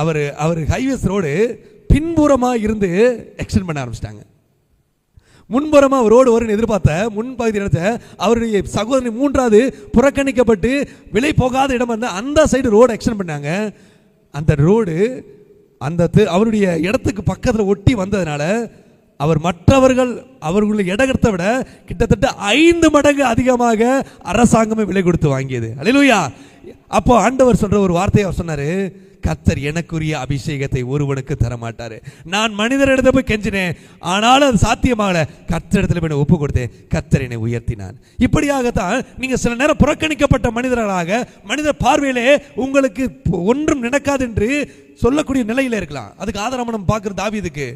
S1: அவர் ஹைவேஸ் ரோடு பின்புறமாக இருந்து எக்ஸ்டெண்ட் பண்ண ஆரம்பிச்சிட்டாங்க. முன்புறமாக ரோடு வரும்னு எதிர்பார்த்த முன்பகுதி நினைச்ச அவருடைய சகோதரன் 3வது புறக்கணிக்கப்பட்டு விலை போகாத இடம் வந்து அந்த சைடு ரோடு எக்ஸ்டெண்ட் பண்ணாங்க. அந்த ரோடு அந்த அவருடைய இடத்துக்கு பக்கத்தில் ஒட்டி வந்ததுனால அவர் மற்றவர்கள் அவர்களுடைய இடத்தை விட கிட்டத்தட்ட 5 மடங்கு அதிகமாக அரசாங்கமே விலை கொடுத்து வாங்கியது. அல்லேலூயா. அப்போ ஆண்டவர் சொல்ற ஒரு வார்த்தையை அவர் சொன்னாரு, கர்த்தர் எனக்குரிய அபிஷேகத்தை ஒருவனுக்கு தர மாட்டாரு. நான் மனிதரிடத்தை போய் கெஞ்சினேன், ஆனாலும் அது சாத்தியமாகல. கர்த்தரிடத்துல போய் ஒப்பு கொடுத்தேன், கர்த்தர் என்னை உயர்த்தினான். இப்படியாகத்தான் நீங்க சில நேரம் புறக்கணிக்கப்பட்ட மனிதர்களாக மனிதர் பார்வையிலே உங்களுக்கு ஒன்றும் நடக்காது என்று சொல்லக்கூடிய நிலையில இருக்கலாம். அதுக்கு ஆதாரம் நம்ம பார்க்கிற தாவீதுக்கு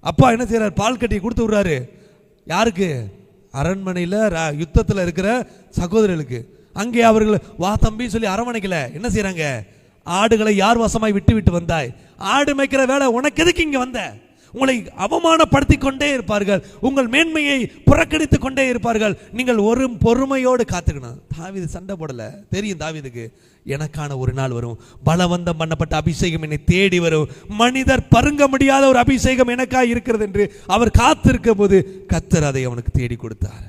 S1: அப்பா என்ன செய்யறாரு, பால் கட்டி கொடுத்து விடுறாரு. யாருக்கு? அரண்மனையில் யுத்தத்தில் இருக்கிற சகோதரர்களுக்கு. அங்கே அவர்கள் வா தம்பி சொல்லி அரவணைக்கல. என்ன செய்யறாங்க? ஆடுகளை யார் வசமாய் விட்டு விட்டு வந்தாய், ஆடு மேய்க்கிற வேலை உனக்கு எதுக்கு இங்க வந்த? உங்களை அவமானப்படுத்தி கொண்டே இருப்பார்கள், உங்கள் மேன்மையை புறக்கணித்து கொண்டே இருப்பார்கள். நீங்கள் ஒரு பொறுமையோடு காத்துக்கணும். தாவீது சண்டை போடல. தெரியும் தாவீதுக்கு, எனக்கான ஒரு நாள் வரும், பலவந்தம் பண்ணப்பட்ட அபிஷேகம் என்னை தேடி வரும், மனிதர் பருங்க முடியாத ஒரு அபிஷேகம் எனக்காக இருக்கிறது என்று அவர் காத்திருக்கும் போது கர்த்தர் அதை அவனுக்கு தேடி கொடுத்தார்.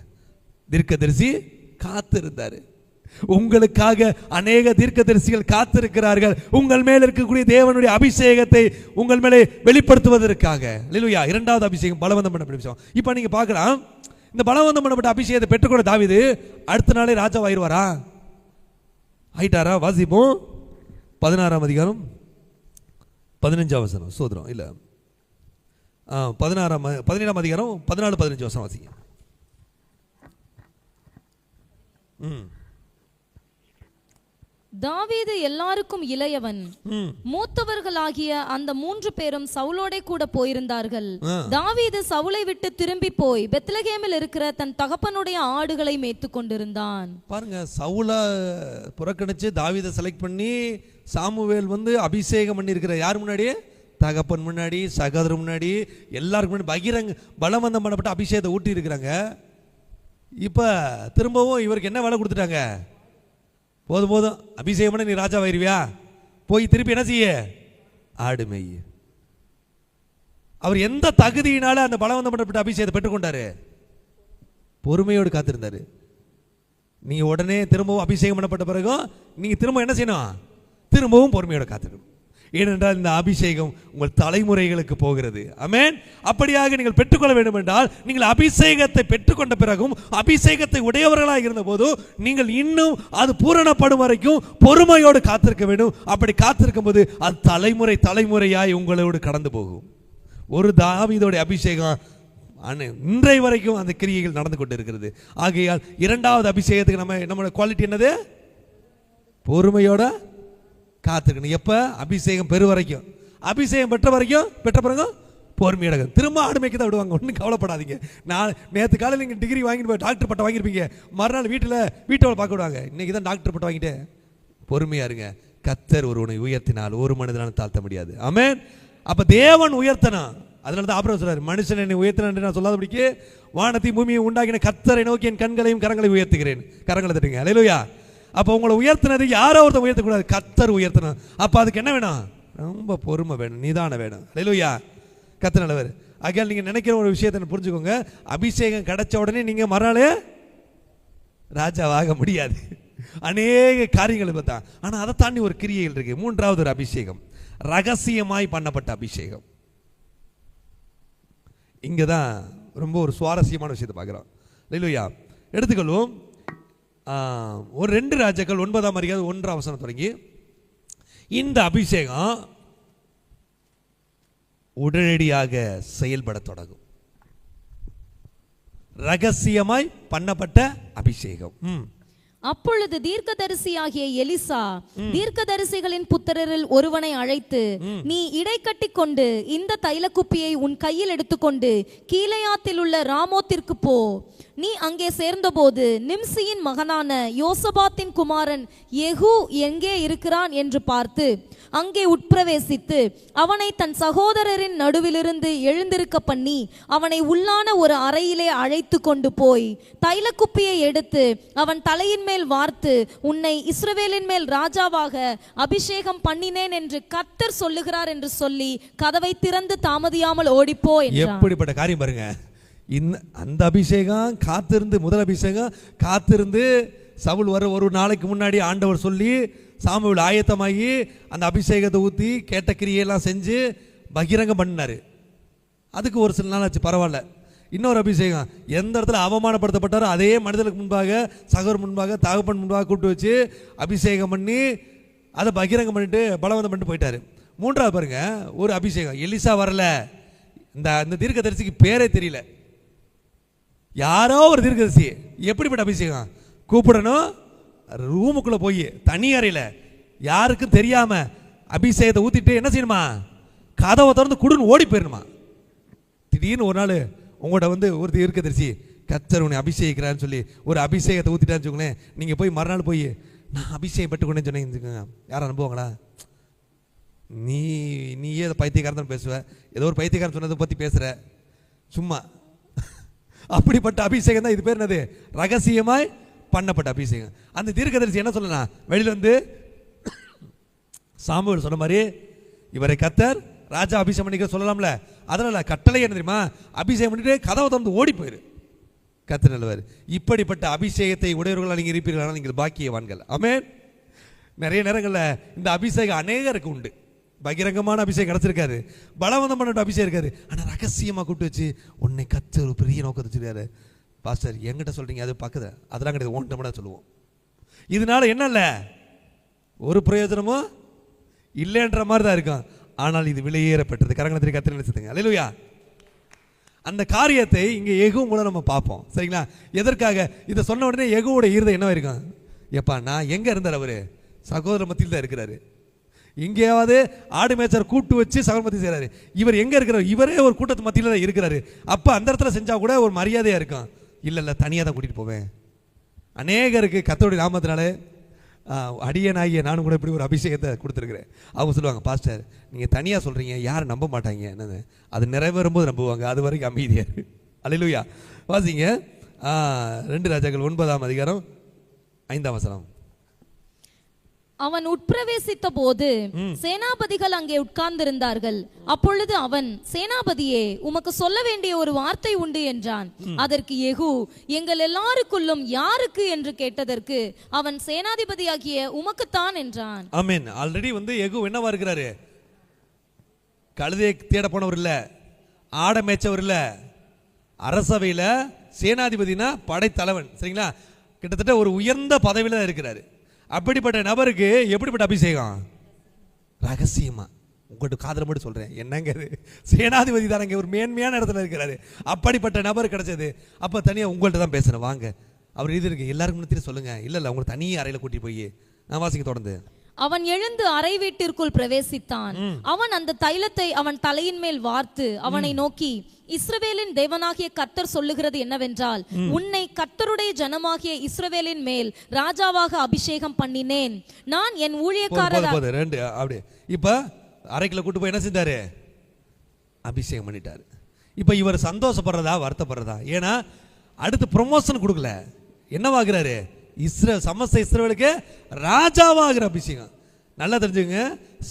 S1: தீர்க்கதரிசி காத்திருந்தார். உங்களுக்காக அநேக தீர்க்கதரிசிகள் காத்திருக்கிறார்கள், உங்கள் மேல் இருக்கக்கூடிய தேவனுடைய அபிஷேகத்தை உங்கள் மேலே வெளிப்படுத்துவதற்காக. அல்லேலூயா. இரண்டாவது அபிஷேகம் பலவந்தம் பண்ணப்பட்ட அபிஷேகம். இப்போ நீங்க பார்க்கலாம், இந்த பலவந்தம் பண்ணப்பட்ட அபிஷேகத்தை பெற்றுக்கொண்ட தாவீது அடுத்த நாளே ராஜாவாயிருவாரா? ஆயிட்டாரா? வாசிப்போம் 16ஆம் அதிகாரம் 15ஆம் வசனம். சோதரம் இல்ல 17ஆம் அதிகாரம் 14-15 வசனம் வாசிங்க.
S2: தாவீது எல்லாருக்கும் இளையவன், மூத்தவர்களாகிய அந்த 3 பேரும் சவுலோட கூட போயிருந்தார்கள். தாவீது சவுலை விட்டு திரும்பி போய் பெத்லகேமில் இருக்கிற தன் தகப்பனுடைய ஆடுகளை மேய்த்து கொண்டிருந்தான். பாருங்க,
S1: சவுல புறக்கணிச்சு தாவீதை செலக்ட் பண்ணி சாமுவேல் அபிஷேகம் பண்ணி இருக்கிற யார் முன்னாடி? தகப்பன் முன்னாடி, சகோதரர் முன்னாடி, எல்லாருக்கும் முன்னாடி பகிரங்க பலவந்தம் பண்ணப்பட்ட அபிஷேகத்தை ஊட்டி இருக்கிறாங்க. இப்ப திரும்பவும் இவருக்கு என்ன வேலை கொடுத்துட்டாங்க? போதும் போதும், அபிஷேகம் பண்ண நீ ராஜா ஆயிருவியா, போய் திருப்பி என்ன செய்ய? ஆடு மேய். அவர் எந்த தகுதியினால அந்த பலவந்தம் பண்ணப்பட்ட அபிஷேகத்தை பெற்றுக்கொண்டாரு? பொறுமையோடு காத்திருந்தாரு. நீங்க உடனே திரும்பவும் அபிஷேகம் பண்ணப்பட்ட பிறகும் நீங்க திரும்ப என்ன செய்யணும்? திரும்பவும் பொறுமையோடு காத்திருக்கணும். ஏனென்றால் இந்த அபிஷேகம் உங்கள் தலைமுறைகளுக்கு போகிறது. ஆமென். அப்படியாக நீங்கள் பெற்றுக்கொள்ள வேண்டும் என்றால், நீங்கள் அபிஷேகத்தை பெற்றுக்கொண்ட பிறகும் அபிஷேகத்தை உடையவர்களாக இருந்த போதும் நீங்கள் இன்னும் அது பூரணப்படும் வரைக்கும் பொறுமையோடு காத்திருக்க வேண்டும். அப்படி காத்திருக்கும் போது அது தலைமுறை தலைமுறையாய் உங்களோடு கடந்து போகும். ஒரு தாவீதோட அபிஷேகம் இன்றைய வரைக்கும் அந்த கிரியைகள் நடந்து கொண்டு இருக்கிறது. ஆகையால் இரண்டாவது அபிஷேகத்துக்கு நம்மளோட குவாலிட்டி என்னது? பொறுமையோட காத்திருக்கணும். எப்ப? அபிஷேகம் பெறு வரைக்கும். அபிஷேகம் பெற்ற வரைக்கும், பெற்ற பிறகு பொறுமையோட திரும்ப ஆடுமைக்கு தான் விடுவாங்க. ஒன்றும் கவலைப்படாதீங்க. நான் நேற்று காலையில் நீங்கள் டிகிரி வாங்கிட்டு டாக்டர் பட்டம் வாங்கியிருப்பீங்க, மறுநாள் வீட்டோட பார்க்க விடுவாங்க. இன்னைக்கு தான் டாக்டர் பட்டம் வாங்கிட்டு பொறுமையா இருங்க. கர்த்தர் ஒருவனை உயர்த்தினால் ஒரு மனிதனால தாழ்த்த முடியாது. ஆமென். அப்ப தேவன் உயர்த்தனா. அதனால தான் ஆபிரகாம் சொல்றாரு, மனுஷன் என்னை உயர்த்தினான் நான் சொல்லாதபடிக்கு வானத்தையும் பூமியை உண்டாக்கின கர்த்தரை நோக்கி என் கண்களையும் கரங்களையும் உயர்த்துகிறேன். கரங்களை தட்டுங்க. அல்லேலூயா. அப்போ உங்களை உயர்த்தினது யாரோ ஒருத்தர் உயர்த்தக்கூடாது, கர்த்தர் உயர்த்தணும். அப்போ அதுக்கு என்ன வேணும்? ரொம்ப பொறுமை வேணும், நிதானம் வேணும். அல்லேலூயா. கர்த்தர் நல்லவர். ஆகையால் நீங்கள் நினைக்கிற ஒரு விஷயத்தை புரிஞ்சுக்கோங்க, அபிஷேகம் கிடைச்ச உடனே நீங்கள் மறுநாளே ராஜாவாக முடியாது. அநேக காரியங்கள் பார்த்தா. ஆனால் அதை தாண்டி ஒரு கிரியைகள் இருக்கு. மூன்றாவது ஒரு அபிஷேகம், ரகசியமாய் பண்ணப்பட்ட அபிஷேகம். இங்கே தான் ரொம்ப ஒரு சுவாரஸ்யமான விஷயத்தை பார்க்குறோம். அல்லேலூயா. எடுத்துக்கொள்வோம் ஒரு 2 ராஜாக்கள் 9ஆம் அதிகாரம் 1ஆம் வசனம் தொடங்கி. இந்த அபிஷேகம் உடனடியாக செயல்பட தொடங்கும். ரகசியமாய் பண்ணப்பட்ட அபிஷேகம்.
S2: அப்பொழுது தீர்க்கதரிசியாகிய எலிசா தீர்க்கதரிசிகளின் புத்திரரில் ஒருவனை அழைத்து, நீ இடை கட்டி கொண்டு இந்த தைல குப்பியை உன் கையில் எடுத்துக்கொண்டு கீலேயாத்தில் உள்ள ராமோத்திற்கு போ. நீ அங்கே சேர்ந்தபோது நிம்சியின் மகனான யோசபாத்தின் குமாரன் யெகூ எங்கே இருக்கிறான் என்று பார்த்து அங்கே உட்பிரவேசித்து அவனை தன் சகோதரரின் நடுவிலிருந்து எழுந்திருக்க பண்ணி அவனை உள்ளான ஒரு அறையிலே அழைத்து கொண்டு போய் தைல குப்பியை எடுத்து அவன் தலையின் மேல் வார்த்து, உன்னை இஸ்ரவேலின் மேல் ராஜாவாக அபிஷேகம் பண்ணினேன் என்று கர்த்தர் சொல்லுகிறார் என்று சொல்லி கதவை திறந்து தாமதியாமல் ஓடிப்போ என்றான்.
S1: எப்படிப்பட்ட காரியம் பாருங்க. அந்த அபிஷேகம் காத்திருந்து, முதல் அபிஷேகம் காத்திருந்து, சவுல் வர ஒரு நாளைக்கு முன்னாடி ஆண்டவர் சொல்லி சாமுவேல் ஆயத்தமாகி அந்த அபிஷேகத்தை ஊற்றி கேட்ட கிரியெல்லாம் செஞ்சு பகிரங்கம் பண்ணினார். அதுக்கு ஒரு சில நாள் ஆச்சு, பரவாயில்ல. இன்னொரு அபிஷேகம், எந்த இடத்துல அவமானப்படுத்தப்பட்டாரோ அதே மனிதனுக்கு முன்பாக, சகோதரர் முன்பாக, தகப்பன் முன்பாக கூப்பிட்டு வச்சு அபிஷேகம் பண்ணி அதை பகிரங்கம் பண்ணிட்டு பலவந்தம் பண்ணிட்டு போயிட்டாரு. மூன்றாவது பாருங்க, ஒரு அபிஷேகம், எலிசா வரல, இந்த தீர்க்கதரிசிக்கு பேரே தெரியல, யாரோ ஒரு தீர்க்கதரிசி. எப்படிப்பட்ட அபிஷேகம்? கூப்பிடணும், ரூமுக்குள்ள போய் தனி அறையில் யாருக்கும் தெரியாம அபிஷேகத்தை ஊத்திட்டு என்ன செய்யணுமா, கதவை திறந்து குடுன்னு ஓடி போயிடணுமா. திடீர்னு ஒரு நாள் உங்கள்கிட்ட ஒரு தீர்க்கதரிசி கர்த்தர் உன்னை அபிஷேகிக்கிறான்னு சொல்லி ஒரு அபிஷேகத்தை ஊத்திட்டான்னு வச்சுக்கோங்களேன், நீங்க போய் மறுநாள் போய் நான் அபிஷேகம் பெற்றுக்கொண்டேன்னு சொன்னீங்க, யாரும் அனுப்புவாங்களா? நீயே பைத்தியக்காரன் பேசுவ, ஏதோ ஒரு பைத்தியக்காரன் சொன்னதை பற்றி பேசுகிற, சும்மா. அப்படிப்பட்ட அபிஷேகம் தான் இது. பேர் என்னது? ரகசியமாய் பண்ணப்பட்ட அபிஷேகம். அந்த தீர்க்கதரிசி என்ன சொல்லலாம், வெளியில வந்து சாமுவேல் சொன்ன மாதிரி இவரை கர்த்தர் ராஜா அபிஷேகம் பண்ணிக்க சொல்லலாம்ல. அதனால கட்டளை என்ன தெரியுமா, அபிஷேகம் பண்ணிட்டு கதவை திறந்து ஓடி போயிரு, கர்த்தர் நல்லவர். இப்படிப்பட்ட அபிஷேகத்தை உடையவர்களால் நீங்கள் இருப்பீர்களானால் நீங்கள் பாக்கியவான்கள். ஆமென். நிறைய நேரங்களில் இந்த அபிஷேகம் அநேகருக்கு உண்டு. பகிரங்கமான அபிஷேகம் கிடச்சிருக்காரு, பலவந்தம் பண்ண அபிஷேகம் இருக்காரு, ஆனால் ரகசியமாக கூப்பிட்டு வச்சு உன்னை கர்த்தர் ஒரு பெரிய நோக்கத்தை வச்சிருக்காரு. பாஸ்டர் என்கிட்ட சொல்றீங்க, அது பக்கத்துல அதெல்லாம் கிடையாது, ஓன் நம்ம சொல்லுவோம். இதனால என்ன இல்லை, ஒரு பிரயோஜனமும் இல்லைன்ற மாதிரி தான் இருக்கும். ஆனால் இது விலையேறப்பட்டது. கரங்களை கர்த்தர் நினைச்சதுங்க. அல்லேலூயா. அந்த காரியத்தை இங்கே யெகூ மூலம் நம்ம பார்ப்போம். சரிங்களா? எதற்காக இதை சொன்ன உடனே யெகூவோட இருதயம் என்ன இருக்கும், எப்பா நான் எங்கே இருந்தார், அவர் சகோதர மத்தியில் தான் இருக்கிறாரு. எங்கேயாவது ஆடு மேய்ச்சர் கூட்டு வச்சு சகோதர மத்தியில் செய்கிறாரு. இவர் எங்கே இருக்கிறார், இவரே ஒரு கூட்டத்து மத்தியில் தான் இருக்கிறாரு. அப்போ அந்த இடத்துல செஞ்சால் கூட ஒரு மரியாதையாக இருக்கும். இல்லை தனியாக தான் கூட்டிகிட்டு போவேன். அநேகருக்கு கர்த்தருடைய நாமத்தினாலே அடியனாகிய நானும் கூட இப்படி ஒரு அபிஷேகத்தை கொடுத்துருக்குறேன். அவங்க சொல்லுவாங்க, பாஸ்டர் நீங்கள் தனியாக சொல்கிறீங்க, யாரும் நம்ப மாட்டாங்க, என்னது அது நிறைவேறும்போது நம்புவாங்க, அது வரைக்கும் அமைதியார். அல்லேலூயா. வாசிங்க 2 ராஜாக்கள் 9ஆம் அதிகாரம் 5ஆம் வசனம்.
S2: அவன் உட்பிரவேசித்த போது சேனாபதிகள் அங்கே உட்கார்ந்திருந்தார்கள். அப்பொழுது அவன், சேனாபதியே, உமக்கு சொல்ல வேண்டிய ஒரு வார்த்தை உண்டு என்றான். அதற்கு யெகூ, எங்கள் எல்லாருக்குள்ளும் யாருக்கு என்று கேட்டதற்கு அவன், சேனாதிபதியாகிய உமக்குத்தான் என்றான்.
S1: ஆமென். ஆல்ரெடி யெகூ என்னவா இருக்கிறாரு, கழுதையை தேட போனவர் இல்ல, ஆட மேய்ச்சவர் இல்ல, அரசவையில் சேனாதிபதினா படைத்தலைவன். சரிங்களா? கிட்டத்தட்ட ஒரு உயர்ந்த பதவியில் தான் இருக்கிறாரு. அப்படிப்பட்ட நபருக்கு எப்படிப்பட்ட அபிஷேகம்? ரகசியமா. உங்கள்கிட்ட காதல மட்டும் சொல்றேன், என்னங்க சேனாதிபதி தானங்க, ஒரு மேன்மையான இடத்துல இருக்கிறாரு. அப்படிப்பட்ட நபர் கிடைச்சது. அப்ப தனியா உங்கள்கிட்ட தான் பேசுறேன், வாங்க அவர் இது இருக்கு எல்லாருக்கும் முன்னாடி சொல்லுங்க. இல்ல உங்களை தனி அறையில கூட்டி போய் நான் வாசிக்க தொடர்ந்து.
S2: அவன் எழுந்து அறை வீட்டிற்குள் பிரவேசித்தான். அவன் அந்த தைலத்தை அவன் தலையின் மேல் வார்த்து அவனை நோக்கி, இஸ்ரவேலின் தேவனாகிய கர்த்தர் சொல்லுகிறது என்னவென்றால், உன்னை கர்த்தருடைய ஜனமாகிய இஸ்ரவேலின் மேல் ராஜாவாக அபிஷேகம் பண்ணினேன். நான் என் ஊழியக்காரர்.
S1: அப்படி இப்ப அறைக்குள்ள கூட்டு போய் என்ன செஞ்சாரு, அபிஷேகம் பண்ணிட்டாரு. இப்ப இவர் சந்தோஷப்படுறதா வருத்தப்படுறதா? ஏன்னா அடுத்து ப்ரொமோஷன் கொடுக்கல, என்னவாகிறாரு, சமஸ்த இஸ்ரவேலுக்கு ராஜாவாகிற அபிஷேகம். நல்லா தெரிஞ்சுங்க,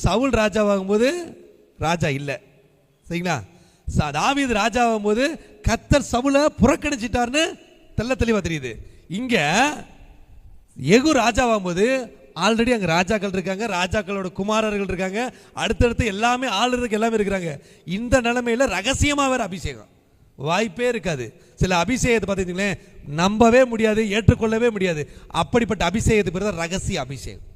S1: சவுல் ராஜாவாகும் போது ராஜா இல்லை. சரிங்களா? தாவீது ராஜாவாகும் போது கர்த்தர் சவுலை புறக்கணிச்சிட்டார்னு தெல்ல தெளிவா தெரியுது. இங்க யெகூ ராஜாவாகும் போது ஆல்ரெடி அங்க ராஜாக்கள் இருக்காங்க, ராஜாக்களோட குமாரர்கள் இருக்காங்க, அடுத்தடுத்து எல்லாமே ஆளுறதுக்கு எல்லாமே இருக்கிறாங்க. இந்த நிலைமையில ரகசியமா வேற அபிஷேகம், வாய்ப்பே இருக்காது. சில அபிஷேகத்தை பார்த்தீங்களேன் நம்பவே முடியாது, ஏற்றுக்கொள்ளவே முடியாது. அப்படிப்பட்ட அபிஷேகத்துக்கு பேர் தான் ரகசிய அபிஷேகம்.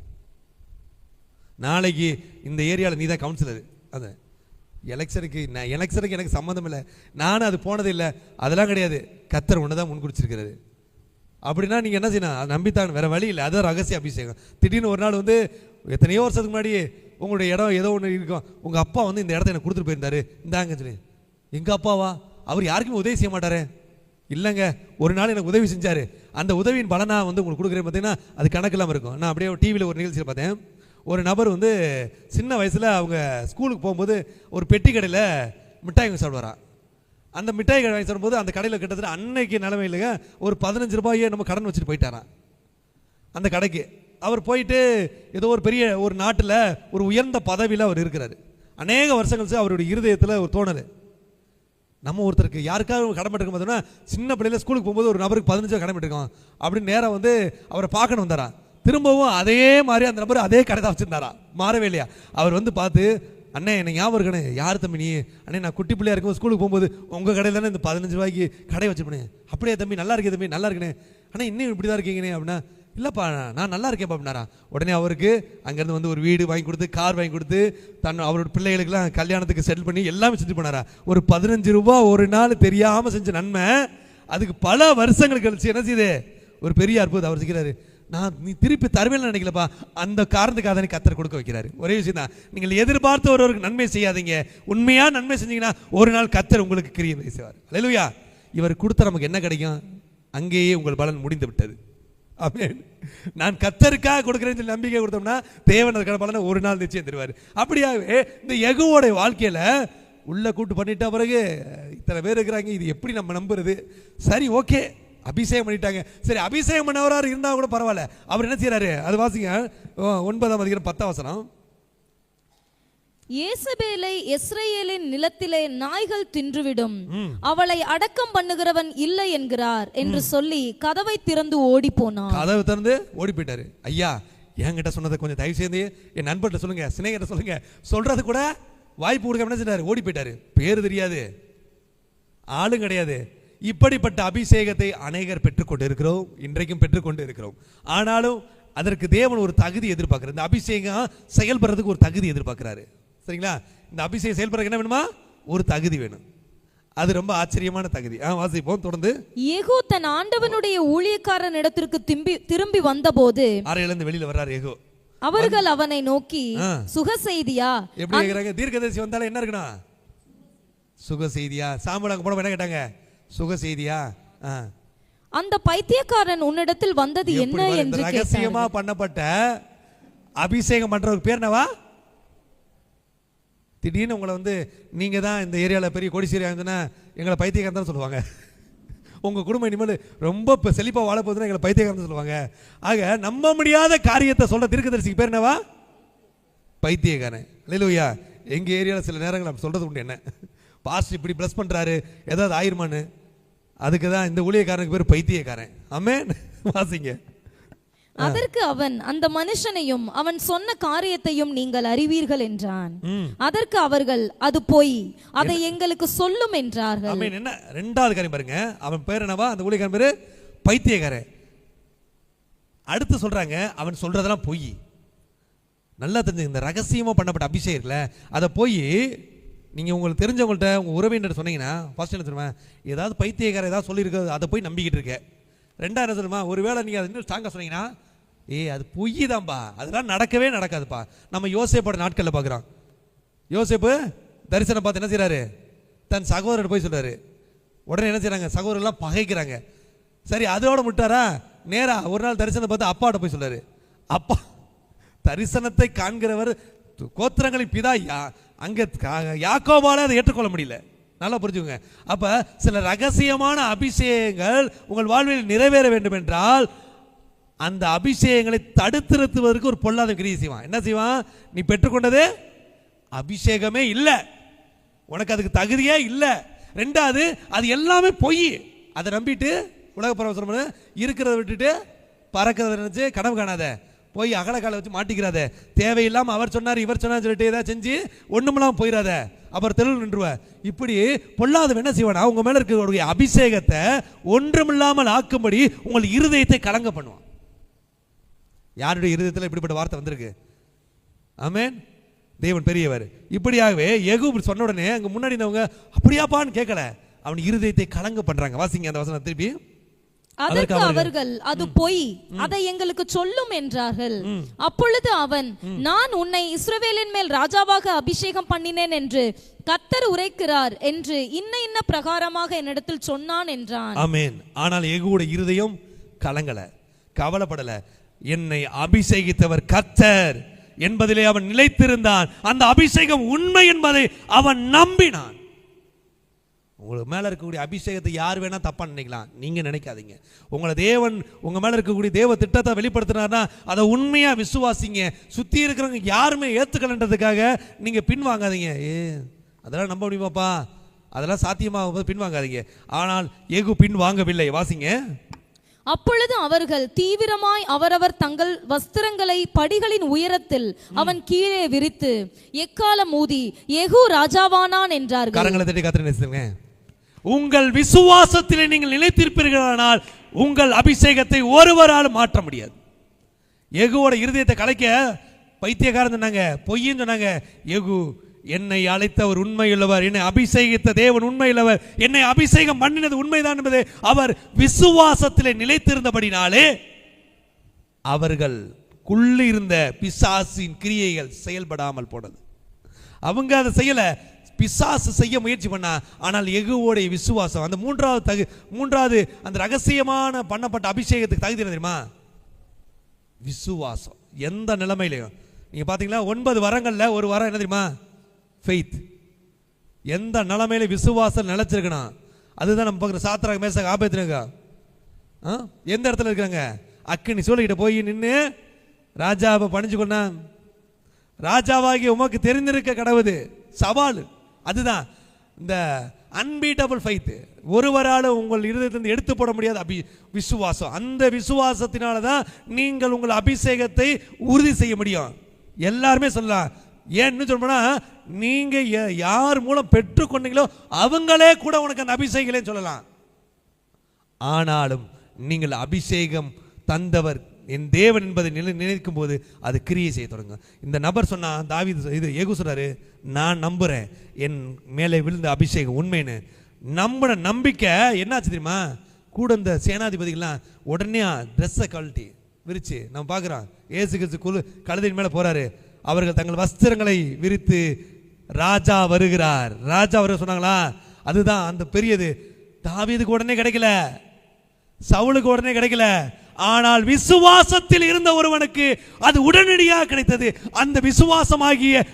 S1: நாளைக்கு இந்த ஏரியாவில் நீ தான் கவுன்சிலர், அது எலெக்ஷனுக்கு எனக்கு சம்மந்தம் இல்லை, நானும் அது போனது இல்லை, அதெல்லாம் கிடையாது. கர்த்தர் ஒன்று தான் முன்குறிச்சிருக்கிறாரு. அப்படின்னா நீங்கள் என்ன செய்யணும், நம்பித்தான், வேற வழி இல்லை. அதுதான் ரகசிய அபிஷேகம். திடீர்னு ஒரு நாள் எத்தனையோ வருஷத்துக்கு முன்னாடி உங்களுடைய இடம் ஏதோ ஒன்று இருக்கும், உங்கள் அப்பா இந்த இடத்த எனக்கு கொடுத்துட்டு போயிருந்தாரு, இந்தாங்க சொல்லி. எங்கள் அப்பாவா? அவர் யாருக்குமே உதவி செய்ய மாட்டாரு. இல்லைங்க, ஒரு நாள் எனக்கு உதவி செஞ்சாரு, அந்த உதவியின் பலனா உங்களுக்கு கொடுக்குறேன். பார்த்தீங்கன்னா அது கணக்கெல்லாம் இருக்கும். நான் அப்படியே டிவியில் ஒரு நிகழ்ச்சியில் பார்த்தேன், ஒரு நபர் சின்ன வயசில் அவங்க ஸ்கூலுக்கு போகும்போது ஒரு பெட்டி கடையில் மிட்டாய் வாங்கி சாப்பிடுவாராம். அந்த மிட்டாய் கடை வாங்கி சாப்பிடும்போது அந்த கடையில் கிட்டத்தட்ட அன்னைக்கு நிலைமையிலுங்க ஒரு 15 ரூபாயே நம்ம கடன் வச்சுட்டு போயிட்டாராம் அந்த கடைக்கு. அவர் போயிட்டு ஏதோ ஒரு பெரிய ஒரு நாட்டில் ஒரு உயர்ந்த பதவியில் அவர் இருக்கிறாரு. அநேக வருஷங்கள் அவருடைய இருதயத்தில் ஒரு தோணல், நம்ம ஒருத்தருக்கு யாருக்காக கடமைட்டு பார்த்தோம்னா, சின்ன பிள்ளையில ஸ்கூலுக்கு போகும்போது ஒரு நபருக்கு 15 கடமைட்டு இருக்கோம் அப்படின்னு நேராக அவரை பார்க்கணும் வந்தாரா. திரும்பவும் அதே மாதிரி அந்த நபர் அதே கடை தான் வச்சிருந்தாரா, மாறவே இல்லையா. அவர் வந்து பார்த்து, அண்ணே என்னை ஞாபகம் இருக்கணே, யார் தம்பி நீ? அண்ணே நான் குட்டி பிள்ளையா இருக்கும் ஸ்கூலுக்கு போகும்போது உங்கள் கடையில் தானே இந்த 15 ரூபாய்க்கு கடை வச்சுருப்பேன். அப்படியே தம்பி, நல்லா இருக்கே தம்பி, நல்லா இருக்கணே. அண்ணா இன்னும் இப்படி தான் இருக்கீங்கண்ணே அப்படின்னா, இல்லைப்பா நான் நல்லா இருக்கேன் அப்படின்னாரா. உடனே அவருக்கு அங்கேருந்து வந்து ஒரு வீடு வாங்கி கொடுத்து, கார் வாங்கி கொடுத்து, அவரோட பிள்ளைகளுக்கெல்லாம் கல்யாணத்துக்கு செட்டில் பண்ணி எல்லாமே செஞ்சு போனாரா. ஒரு 15 ரூபா ஒரு நாள் தெரியாமல் செஞ்ச நன்மை அதுக்கு பல வருஷங்கள் கழிச்சு என்ன செய்யுது, ஒரு பெரிய அற்புதம். அவர் செய்கிறாரு, நீ திருப்பி தருவேன்னு நினைக்கலப்பா, அந்த காரணத்துக்காக தான் கர்த்தர் கொடுக்க வைக்கிறாரு. ஒரே விஷயம் தான், நீங்கள் எதிர்பார்த்து ஒருவருக்கு நன்மை செய்யாதீங்க, உண்மையாக நன்மை செஞ்சீங்கன்னா ஒரு நாள் கர்த்தர் உங்களுக்கு கிரியை செய்வார். அல்லேலூயா. இவர் கொடுத்த நமக்கு என்ன கிடைக்கும், அங்கேயே உங்கள் பலன் முடிந்து விட்டது. ஆமென். நான் கர்த்தருக்காக கொடுக்குறேன்னு சொல்லி நம்பிக்கை கொடுத்தோம்னா தேவன் அதுக்கான பலனை ஒரு நாள் நிச்சயம் தருவார். அப்படியாகவே இந்த யெகூவோட வாழ்க்கையில் உள்ள கூட்டு பண்ணிட்ட பிறகு இத்தனை பேர் இருக்கிறாங்க, இது எப்படி நம்ம நம்புறது? சரி, ஓகே, அபிஷேகம் பண்ணிட்டாங்க. சரி, அபிஷேகம் பண்ணவராக இருந்தால் கூட பரவாயில்ல. அவர் என்ன செய்யறாரு, அது வாசிங்க 9:10.
S2: யேசபேலை இஸ்ரவேலின் நிலத்திலே நாய்கள் தின்றுவிடும், அவளை அடக்கம் பண்ணுகிறவன் இல்லை என்கிறார் என்று சொல்லி கதவை திறந்து ஓடி போனான். கதவை திறந்து ஓடி போயிட்டாரு. ஐயா, என்கிட்ட சொன்னதை கொஞ்சம் தயவு செய்து என் நண்பர்கிட்ட சொல்லுங்க, சிநேகிட்ட சொல்லுங்க. சொல்றது கூட வாய்ப்பு கொடுக்க என்ன செய்றாரு, ஓடி போயிட்டாரு. பேரு தெரியாது, ஆளும் கிடையாது. இப்படிப்பட்ட அபிஷேகத்தை அநேகர் பெற்றுக்கொண்டு இருக்கிறோம், இன்றைக்கும் பெற்றுக்கொண்டு இருக்கிறோம். ஆனாலும் அதற்கு தேவன் ஒரு தகுதி எதிர்பார்க்கிறார். இந்த அபிஷேகம் செயல்படுறதுக்கு ஒரு தகுதி எதிர்பார்க்கிறாரு. சரிங்களா? இந்த அபிஷேகம் செயல்படுறதுக்கு என்ன வேணுமா, ஒரு தகுதி வேணும். அது ரொம்ப ஆச்சரியமான தகுதி. வாசிப்போம் தொடர்ந்து. யெகூ தன் ஆண்டவனுடைய ஊழியக்காரன் இடத்திற்கு திரும்பி வந்தபோது,
S1: அறையிலிருந்து வெளியில வர்றார் யெகூ.
S2: அவர்கள் அவனை நோக்கி, சுக செய்தியா?
S1: எப்படி கேக்குறாங்க? தீர்க்கதரிசி வந்தாலும் என்ன இருக்கணும், சுக செய்தியா? சாம்பலாங்க போன என்ன கேட்டாங்க, சுக செய்தியா?
S2: அந்த பைத்தியக்காரன் உன்னிடத்தில் வந்தது என்ன என்று
S1: ரகசியமா பண்ணப்பட்ட அபிஷேகம் பண்றவருக்கு பேர் என்னவா? திடீர்னு உங்களை வந்து நீங்க தான் இந்த ஏரியாவில் பெரிய கோடீஸ்வரியா இருந்ததுன்னா எங்களை பைத்தியக்காரன் தான் சொல்லுவாங்க. உங்க குடும்பம் இனிமேல் ரொம்ப செழிப்பா வாழ போகுதுன்னா எங்களை பைத்தியக்காரன் சொல்லுவாங்க. ஆக நம்ப முடியாத காரியத்தை சொல்ற தீர்க்கதரிசிக்கு பேர் என்னவா? பைத்தியக்காரன். அல்லேலூயா. எங்க ஏரியாவில் சில நேரங்கள் நம்ம சொல்றது உண்டு, என்ன பாஸ்டர் இப்படி பிளஸ் பண்றாரு, ஏதாவது ஆயிருமான்னு. அதுக்கு தான் இந்த ஊழியக்காரனுக்கு பேர் பைத்தியக்காரன். ஆமென். வாசிங்க.
S2: அதற்கு அவன், அந்த மனுஷனையும் அவன் சொன்ன காரியத்தையும் நீங்கள் அறிவீர்கள் என்றான். அதற்கு அவர்கள், அது போய் அதை எங்களுக்கு சொல்லும் என்றார்கள்.
S1: ஆமென். என்ன ரெண்டாவது காரியம் பாருங்க, அவன் பேர் என்னவா? அந்த ஊழியக்காரன் பேரு பைத்தியக்காரன். அடுத்து சொல்றாங்க, அவன் சொல்றதெல்லாம் பொய். நல்லா தெரிஞ்சு, இந்த ரகசியமா பண்ணப்பட்ட அபிஷேகம் இருக்குல்ல, அதை போய் நீங்க உங்களுக்கு தெரிஞ்சவங்கள்ட்ட உங்க உறவினர் சொன்னீங்கன்னா ஃபர்ஸ்ட் என்ன சொல்லுவேன், ஏதாவது பைத்தியக்காரன் ஏதாவது சொல்லியிருக்காது, அதை போய் நம்பிக்கிட்டு இருக்க. ரெண்டாவது என்ன சொல்லுமா, ஒருவேளை நீங்க அதை இன்னும் ஸ்ட்ராங்கா சொன்னீங்கன்னா, அது பொய் தான்பா, அதெல்லாம் நடக்கவே நடக்காதுப்பா. நம்ம யோசேப்போட நாட்களில் பார்க்குறோம். யோசேப்பு தரிசனம் பார்த்து என்ன செய்யறாரு, தன் சகோதரர் போய் சொல்றாரு. உடனே என்ன செய்யறாங்க, சகோதரர்லாம் பகைக்கிறாங்க. சரி, அதோட விட்டாரா, நேரா ஒரு நாள் தரிசனம் பார்த்து அப்பாட்ட போய் சொல்றாரு. அப்பா, தரிசனத்தை காண்கிறவர் கோத்திரங்களின் பிதா, அங்க யாக்கோபால அதை ஏற்றுக்கொள்ள முடியல. நல்லா புரிஞ்சுங்க. அப்ப சில ரகசியமான அபிஷேகங்கள் உங்கள் வாழ்வில் நிறைவேற வேண்டும் என்றால் அந்த அபிஷேகங்களை தடுத்து நிறுத்துவதற்கு ஒரு பொல்லாத கிரியை செய்வான். என்ன செய்வான், நீ பெற்றுக்கொண்டது அபிஷேகமே இல்லை, உனக்கு அதுக்கு தகுதியே இல்லை. ரெண்டாவது, அது எல்லாமே பொய். அதை நம்பிட்டு உலக பரவசம் இருக்கிறத விட்டுட்டு பறக்கிறத நினைச்சு கனவு காணாத, போய் அகலக்கால வச்சு மாட்டிக்கிறாத, தேவையில்லாம அவர் சொன்னார் இவர் சொன்னார் சொல்லிட்டு ஏதாவது செஞ்சு ஒண்ணுமெல்லாம் போயிடாத, அப்புறம் தெருவில் நின்றுவ. இப்படி பொல்லாத என்ன செய்வானா, உங்க மேல இருக்கக்கூடிய அபிஷேகத்தை ஒன்றுமில்லாமல் ஆக்கும்படி உங்கள் இருதயத்தை கலங்க பண்ணுவான். யாருடைய இருதயத்தில் இப்படிப்பட்ட வார்த்தை வந்திருக்கு? ஆமென். தேவன் பெரியவர். இப்படியாகவே யெகூ சொன்ன உடனே அங்க முன்னாடி இருந்தவங்க அப்படியாப்பான்னு கேட்கல, அவன் இருதயத்தை கலங்க பண்றாங்க. வாசிங்க அந்த வசனம் திருப்பி.
S2: அதற்கு அவர்கள், அது பொய், அதை எங்களுக்கு சொல்லும் என்றார்கள். அப்பொழுது அவன், நான் உன்னை இஸ்ரவேலின் மேல் ராஜாவாக அபிஷேகம் பண்ணினேன் என்று கர்த்தர் உரைக்கிறார் என்று இன்ன பிரகாரமாக என்னிடத்தில் சொன்னான் என்றான்.
S1: ஆமென். ஆனால் யெகூவுடைய இருதயம் கலங்கல, கவலைப்படல. என்னை அபிஷேகித்தவர் கர்த்தர் என்பதிலே அவன் நிலைத்திருந்தான். அந்த அபிஷேகம் உண்மை என்பதை அவன் நம்பினான். உங்களுக்கு மேல இருக்கக்கூடிய அபிஷேகத்தை யார் வேணா தப்பா நினைக்கலாம், நீங்க நினைக்காதீங்க. உங்களை தேவன் உங்க மேல இருக்கக்கூடிய தேவ திட்டத்தை வெளிப்படுத்தினார்னா அதை உண்மையா விசுவாசிங்க. சுத்தி இருக்கிறவங்க யாருமே ஏத்துக்கலன்றதுக்காக நீங்க பின்வாங்காதீங்க. அதெல்லாம் நம்ப முடியுமாப்பா, அதெல்லாம் சாத்தியமாக பின்வாங்காதீங்க. ஆனால் யெகூ பின் வாங்கவில்லை. வாசிங்க.
S2: அப்பொழுது அவர்கள் தீவிரமாய் அவரவர் தங்கள் வஸ்திரங்களை படிகளின் உயரத்தில் அவன் கீழே விரித்து எக்காலம் ஊதி யெகூ ராஜாவானான் என்றார்கள்.
S1: கரங்களை தட்டி கர்த்தரை நேசிங்க. உங்கள் விசுவாசத்திலே நீங்கள் நிலைத்திருப்பீர்களானால் உங்கள் அபிஷேகத்தை ஒருவராலும் மாற்ற முடியாது. யெகூவோட இருதயத்தை கலைக்க பைத்தியக்காரன் சொன்னாங்க, பொய்ன்னு சொன்னாங்க. யெகூ என்னை அழைத்தவர் உண்மையுள்ளவர், என்னை அபிஷேகித்த தேவன் உண்மையுள்ளவர், என்னை அபிஷேகம் பண்ணினது உண்மைதான் என்பதை அவர் விசுவாசத்திலே நிலைத்திருந்தபடினாலே அவர்களுக்குள்ள இருந்த பிசாசின் கிரியைகள் செயல்படாமல் போனது. அவங்க அதை செய்யல, பிசாசு செய்ய முயற்சி பண்ணா. ஆனால் யெகூவோடைய விசுவாசம், அந்த மூன்றாவது அந்த ரகசியமான பண்ணப்பட்ட அபிஷேகத்துக்கு தகுதி தெரியுமா? விசுவாசம். எந்த நிலைமையிலையும் நீங்க பாத்தீங்களா, 9 வரங்கள்ல ஒரு வரம் என்ன தெரியுமா? ஃபெய்த். எந்த நிலைமையில விசுவாசம் நிலைச்சிருக்கணும். அதுதான் நம்ம பார்க்குற சாத்ராக் மேஷாக் ஆபேத்நேகோ எந்த இடத்துல இருக்காங்க? அக்கினி சூளைகிட்ட போய் நின்று ராஜாவை பணிஞ்சு கொண்டான். ராஜாவாகி உமக்கு தெரிந்திருக்க கடவுது சவால். அதுதான் இந்த அன்பீட்டபிள் ஃபெய்த். ஒருவரால் உங்கள் இருதயத்திலிருந்து எடுத்து போட முடியாத விசுவாசம். அந்த விசுவாசத்தினால தான் நீங்கள் உங்கள் அபிஷேகத்தை உறுதி செய்ய முடியும். எல்லாருமே சொல்லலாம். ஏன்னு சொல்லணும்னா, நீங்க யார் மூலம் பெற்றுக்கொண்டீங்களோ அவங்களே கூட உனக்கு அந்த அபிஷேகங்களே சொல்லலாம். ஆனாலும் நீங்கள் அபிஷேகம் தந்தவர் என் தேவன் என்பதை நினைக்கும் போது அது கிரியை செய்ய தொடங்கும். இந்த நபர் சொன்னா, தாவீது யெகூ சொல்றாரு, நான் நம்புறேன் என் மேலே விழுந்த அபிஷேகம் உண்மைன்னு. நம்பின நம்பிக்கை என்னாச்சு தெரியுமா? கூட இந்த சேனாதிபதிகள்லாம் உடனே ட்ரெஸ்ஸை கழட்டி விரிச்சு நம்ம பார்க்குறோம். ஏசு கிறிஸ்து கழுதையின் மேலே போறாரு. அவர்கள் தங்கள் வஸ்திரங்களை விரித்து ராஜா வருகிறார், ராஜா வருக சொன்னாங்களா? அதுதான் அந்த பெரியது. தாவீதுக்கு உடனே கிடைக்கல, சவுலுக்கு உடனே கிடைக்கல. ஆனால் விசுவாசத்தில் இருந்த ஒருவனுக்கு அது உடனடியாக கிடைத்தது. அந்த விசுவாசமாகிய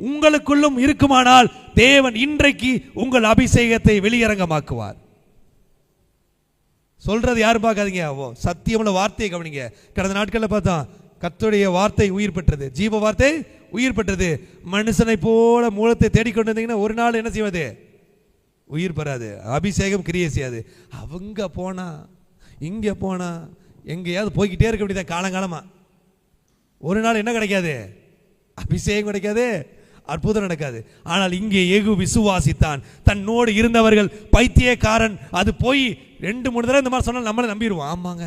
S1: உங்களுக்குள்ளும் இருக்குமானால் தேவன் இன்றைக்கு உங்கள் அபிஷேகத்தை வெளியரங்கமாக்குவார். சொல்றது யாரும் பார்க்காதீங்க, சத்தியமுள்ள வார்த்தையை கவனிங்க. கடந்த நாட்களில் பார்த்தோம், கர்த்தருடைய வார்த்தை உயிர் பெற்றது, ஜீவ வார்த்தை உயிர் பெற்றது. மனுஷனை போல மூலத்தை தேடிக்கொண்டு வந்தீங்கன்னா ஒரு நாள் என்ன செய்வது? உயிர் பெறாது, அபிஷேகம் கிரியை செய்யாது. அவங்க போனா இங்க போனா எங்கேயாவது போய்கிட்டே இருக்க வேண்டியதான் காலங்காலமா. ஒரு நாள் என்ன கிடைக்காது? அபிஷேகம் கிடைக்காது, அற்புதம் நடக்காது. ஆனால் இங்கே யெகூ விசுவாசித்தான். தன்னோடு இருந்தவர்கள் பைத்தியக்காரன் அது போய் 2-3 தடவை இந்த மாதிரி சொன்னால் நம்மளை நம்பிடுவோம். ஆமாங்க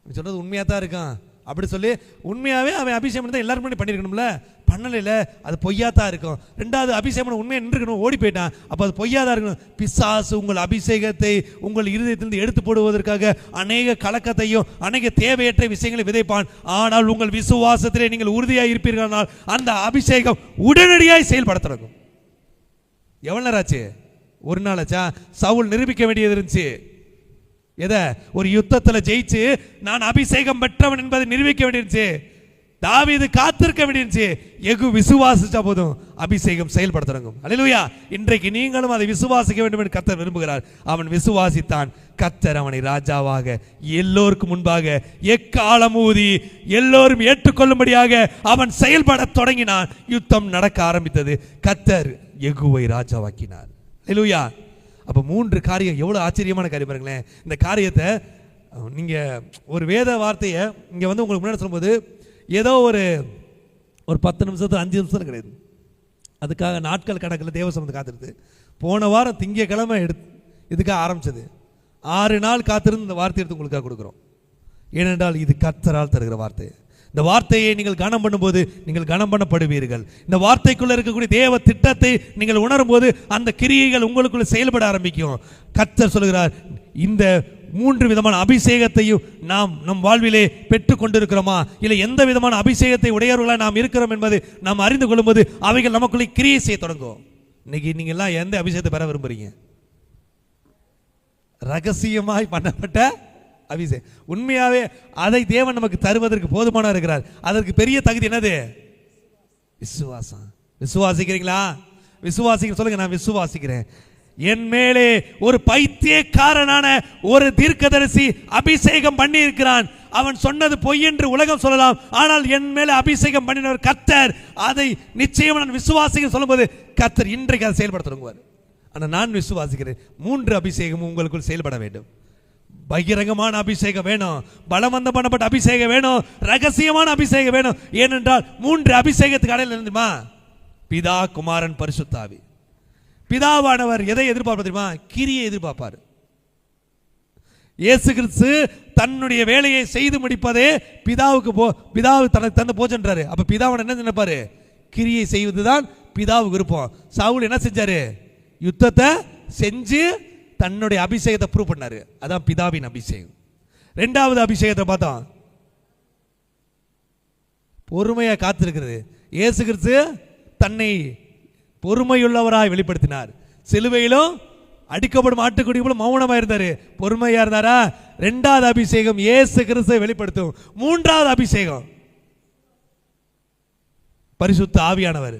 S1: சொல்றது உண்மையாக தான் இருக்கான் அப்படி சொல்லி உண்மையாகவே அவன் அபிஷேகம் தான் எல்லாரும் முன்னாடி பண்ணியிருக்கணும்ல, பண்ணலைல, அது பொய்யாத்தான் இருக்கும். 2வது அபிஷேகம் உண்மையாக நின்றுக்கணும், ஓடி போயிட்டான், அப்போ அது பொய்யாதான் இருக்கணும். பிசாசு உங்கள் அபிஷேகத்தை உங்கள் இருதயத்திலிருந்து எடுத்து போடுவதற்காக அநேக கலக்கத்தையும் அநேக தேவையற்ற விஷயங்களை விதைப்பான். ஆனால் உங்கள் விசுவாசத்திலே நீங்கள் உறுதியாக இருப்பீர்களானால் அந்த அபிஷேகம் உடனடியாக செயல்பட தொடங்கும். எவ்வளவு நேரம் ஆச்சு? ஒரு நாள் ஆச்சா? சவுல் நிரூபிக்க வேண்டியது இருந்துச்சு. எதை? ஒரு யுத்தத்தில் ஜெயிச்சு நான் அபிஷேகம் பெற்றவன் என்பதை நிரூபிக்க வேண்டியிருந்துச்சு. தாவீது காத்திருக்க வேண்டியிருந்துச்சு. யெகூ விசுவாசிச்சா போதும் அபிஷேகம் செயல்பட தொடங்கும். அல்லேலூயா. இன்றைக்கு நீங்களும் அதை விசுவாசிக்க வேண்டும் என்று கர்த்தர் விரும்புகிறார். அவன் விசுவாசித்தான். கர்த்தர் அவனை ராஜாவாக எல்லோருக்கும் முன்பாக எக்காலம் ஊதி எல்லோரும் ஏற்றுக்கொள்ளும்படியாக அவன் செயல்பட தொடங்கினான். யுத்தம் நடக்க ஆரம்பித்தது. கர்த்தர் யெகூவை ராஜாவாக்கினார். அல்லேலூயா. அப்போ 3 காரியம், எவ்வளோ ஆச்சரியமான காரியம் பாருங்களேன். இந்த காரியத்தை நீங்கள் ஒரு வேத வார்த்தையை இங்கே வந்து உங்களுக்கு முன்னாடி சொல்லும்போது ஏதோ ஒரு 10 நிமிஷத்துக்கு 5 நிமிஷம் கிடையாது. அதுக்காக நாட்கள் கணக்கில் தேவசமத்தை காத்திருது. போன வாரம் திங்கக்கிழமை இதுக்காக ஆரம்பிச்சது. 6 நாள் காத்திருந்து இந்த வார்த்தை எடுத்து உங்களுக்காக கொடுக்குறோம். ஏனென்றால் இது கர்த்தரால் தருகிற வார்த்தை. இந்த வார்த்தையை நீங்கள் கனம் பண்ணும்போது நீங்கள் கனம் பண்ணப்படுவீர்கள். இந்த வார்த்தைக்குள்ள இருக்கக்கூடிய தேவ திட்டத்தை நீங்கள் உணரும் போது அந்த கிரியைகள் உங்களுக்குள்ள செயல்பட ஆரம்பிக்கும். கர்த்தர் சொல்கிறார், இந்த 3 விதமான அபிஷேகத்தையும் நாம் நம் வாழ்விலே பெற்றுக் கொண்டிருக்கிறோமா, இல்லை எந்த விதமான அபிஷேகத்தை உடையவர்களாக நாம் இருக்கிறோம் என்பது நாம் அறிந்து கொள்ளும்போது அவைகள் நமக்குள்ளே கிரியை செய்ய தொடங்கும். இன்னைக்கு நீங்க எல்லாம் எந்த அபிஷேகத்தை பெற விரும்புறீங்க? ரகசியமாய் பண்ணப்பட்ட அபிஷேகம். உண்மையாவே அதை தேவன் நமக்கு தருவதற்கு போதுமானவர் இருக்கிறார். அதற்கு பெரிய தகுதி என்னது? விசுவாசம். விசுவாசிக்கிறீங்களா? விசுவாசிக்க சொல்லுங்க. நான் விசுவாசிக்கிறேன். என் மேலே ஒரு பைத்தியக்காரனான ஒரு தீர்க்கதரிசி அபிஷேகம் பண்ணி இருக்கிறான். அவன் சொன்னது பொய் என்று உலகம் சொல்லலாம், ஆனால் என் மேலே அபிஷேகம் பண்ணினவர் கர்த்தர். அதை நிச்சயம் நான் விசுவாசிக்க சொல்லும்போது கர்த்தர் இன்றைக்கு அதை செயல்பட தொடங்குவார். ஆனால் நான் விசுவாசிக்கிறேன் 3 அபிஷேகமும் உங்களுக்குள் செயல்பட வேண்டும். பகிரங்கமான அபிஷேகம் வேணும், பலவந்தம் பண்ணப்பட்ட அபிஷேகம் வேணும், ரகசியமான அபிஷேகம் வேணும். ஏனென்றால் 3 அபிஷேகத்துக்கு அடையாளம் இருந்துமா? பிதா, குமாரன், பரிசுத்த ஆவி. பிதாவானவர் எதை எதிர்பார்ப்பார் தெரியுமா? கிரியை எதிர்பார்ப்பார். இயேசு கிறிஸ்து தன்னுடைய வேலையை செய்து முடிப்பதே பிதாவுக்கு பிதாவு தனக்கு தந்த போஜன்றாரு. அப்ப பிதாவை என்ன நினைப்பாரு? கிரியை செய்வதுதான் பிதாவுக்கு விருப்பம். சவுல் என்ன செஞ்சாரு? யுத்தத்தை செஞ்சு தன்னுடைய அபிஷேகத்தை ப்ரூவ் பண்ணாரு. அதான் பிதாவின் அபிஷேகம். 2வது அபிஷேகத்தை பார்த்தோம், பொறுமையா காத்திருக்கிறது. இயேசு கிறிஸ்து தன்னை பொறுமையுள்ளவராய் வெளிப்படுத்தினார். சிலுவையிலும் அடிக்கப்படும் ஆட்டுக்குடி போல மௌனமா இருந்தாரு, பொறுமையா இருந்தாரா? 2வது அபிஷேகம் இயேசு கிறிஸ்துவை வெளிப்படுத்தும். 3வது அபிஷேகம் பரிசுத்த ஆவியானவர்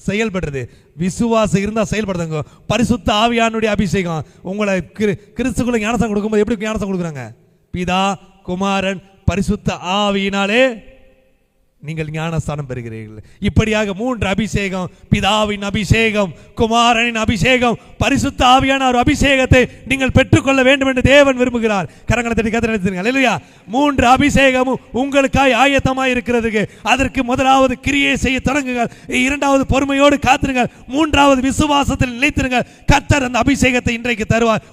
S1: செயல்படுறது. விசுவாசம் இருந்தா செயல்படுறதுங்க. பரிசுத்த ஆவியானுடைய அபிஷேகம் உங்களை கிறிஸ்துக்குள்ள ஞானஸ்தானம் கொடுக்கும்போது எப்படி ஞானஸ்தானம் கொடுக்குறாங்க? பிதா, குமாரன், பரிசுத்த ஆவியினாலே நீங்கள் ஞானஸ்தானம் பெறுகிறீர்கள். இப்படியாக 3 அபிஷேகம், பிதாவின் அபிஷேகம், குமாரனின் அபிஷேகம், பரிசுத்த ஆவியான ஒரு அபிஷேகத்தை நீங்கள் பெற்றுக்கொள்ள வேண்டும் என்று தேவன் விரும்புகிறார். கரங்களை தட்டி கர்த்தரை நினைத்துங்க. அல்லேலூயா. 3 அபிஷேகமும் உங்களுக்காய் ஆயத்தமாய் இருக்கிறதுக்கு. அதற்கு முதலாவது கிரியை செய்ய தொடங்குங்கள், 2வது பொறுமையோடு காத்திருங்கள், 3வது விசுவாசத்தில் நிலைத்திருங்கள். கர்த்தர் அந்த அபிஷேகத்தை இன்றைக்கு தருவார்.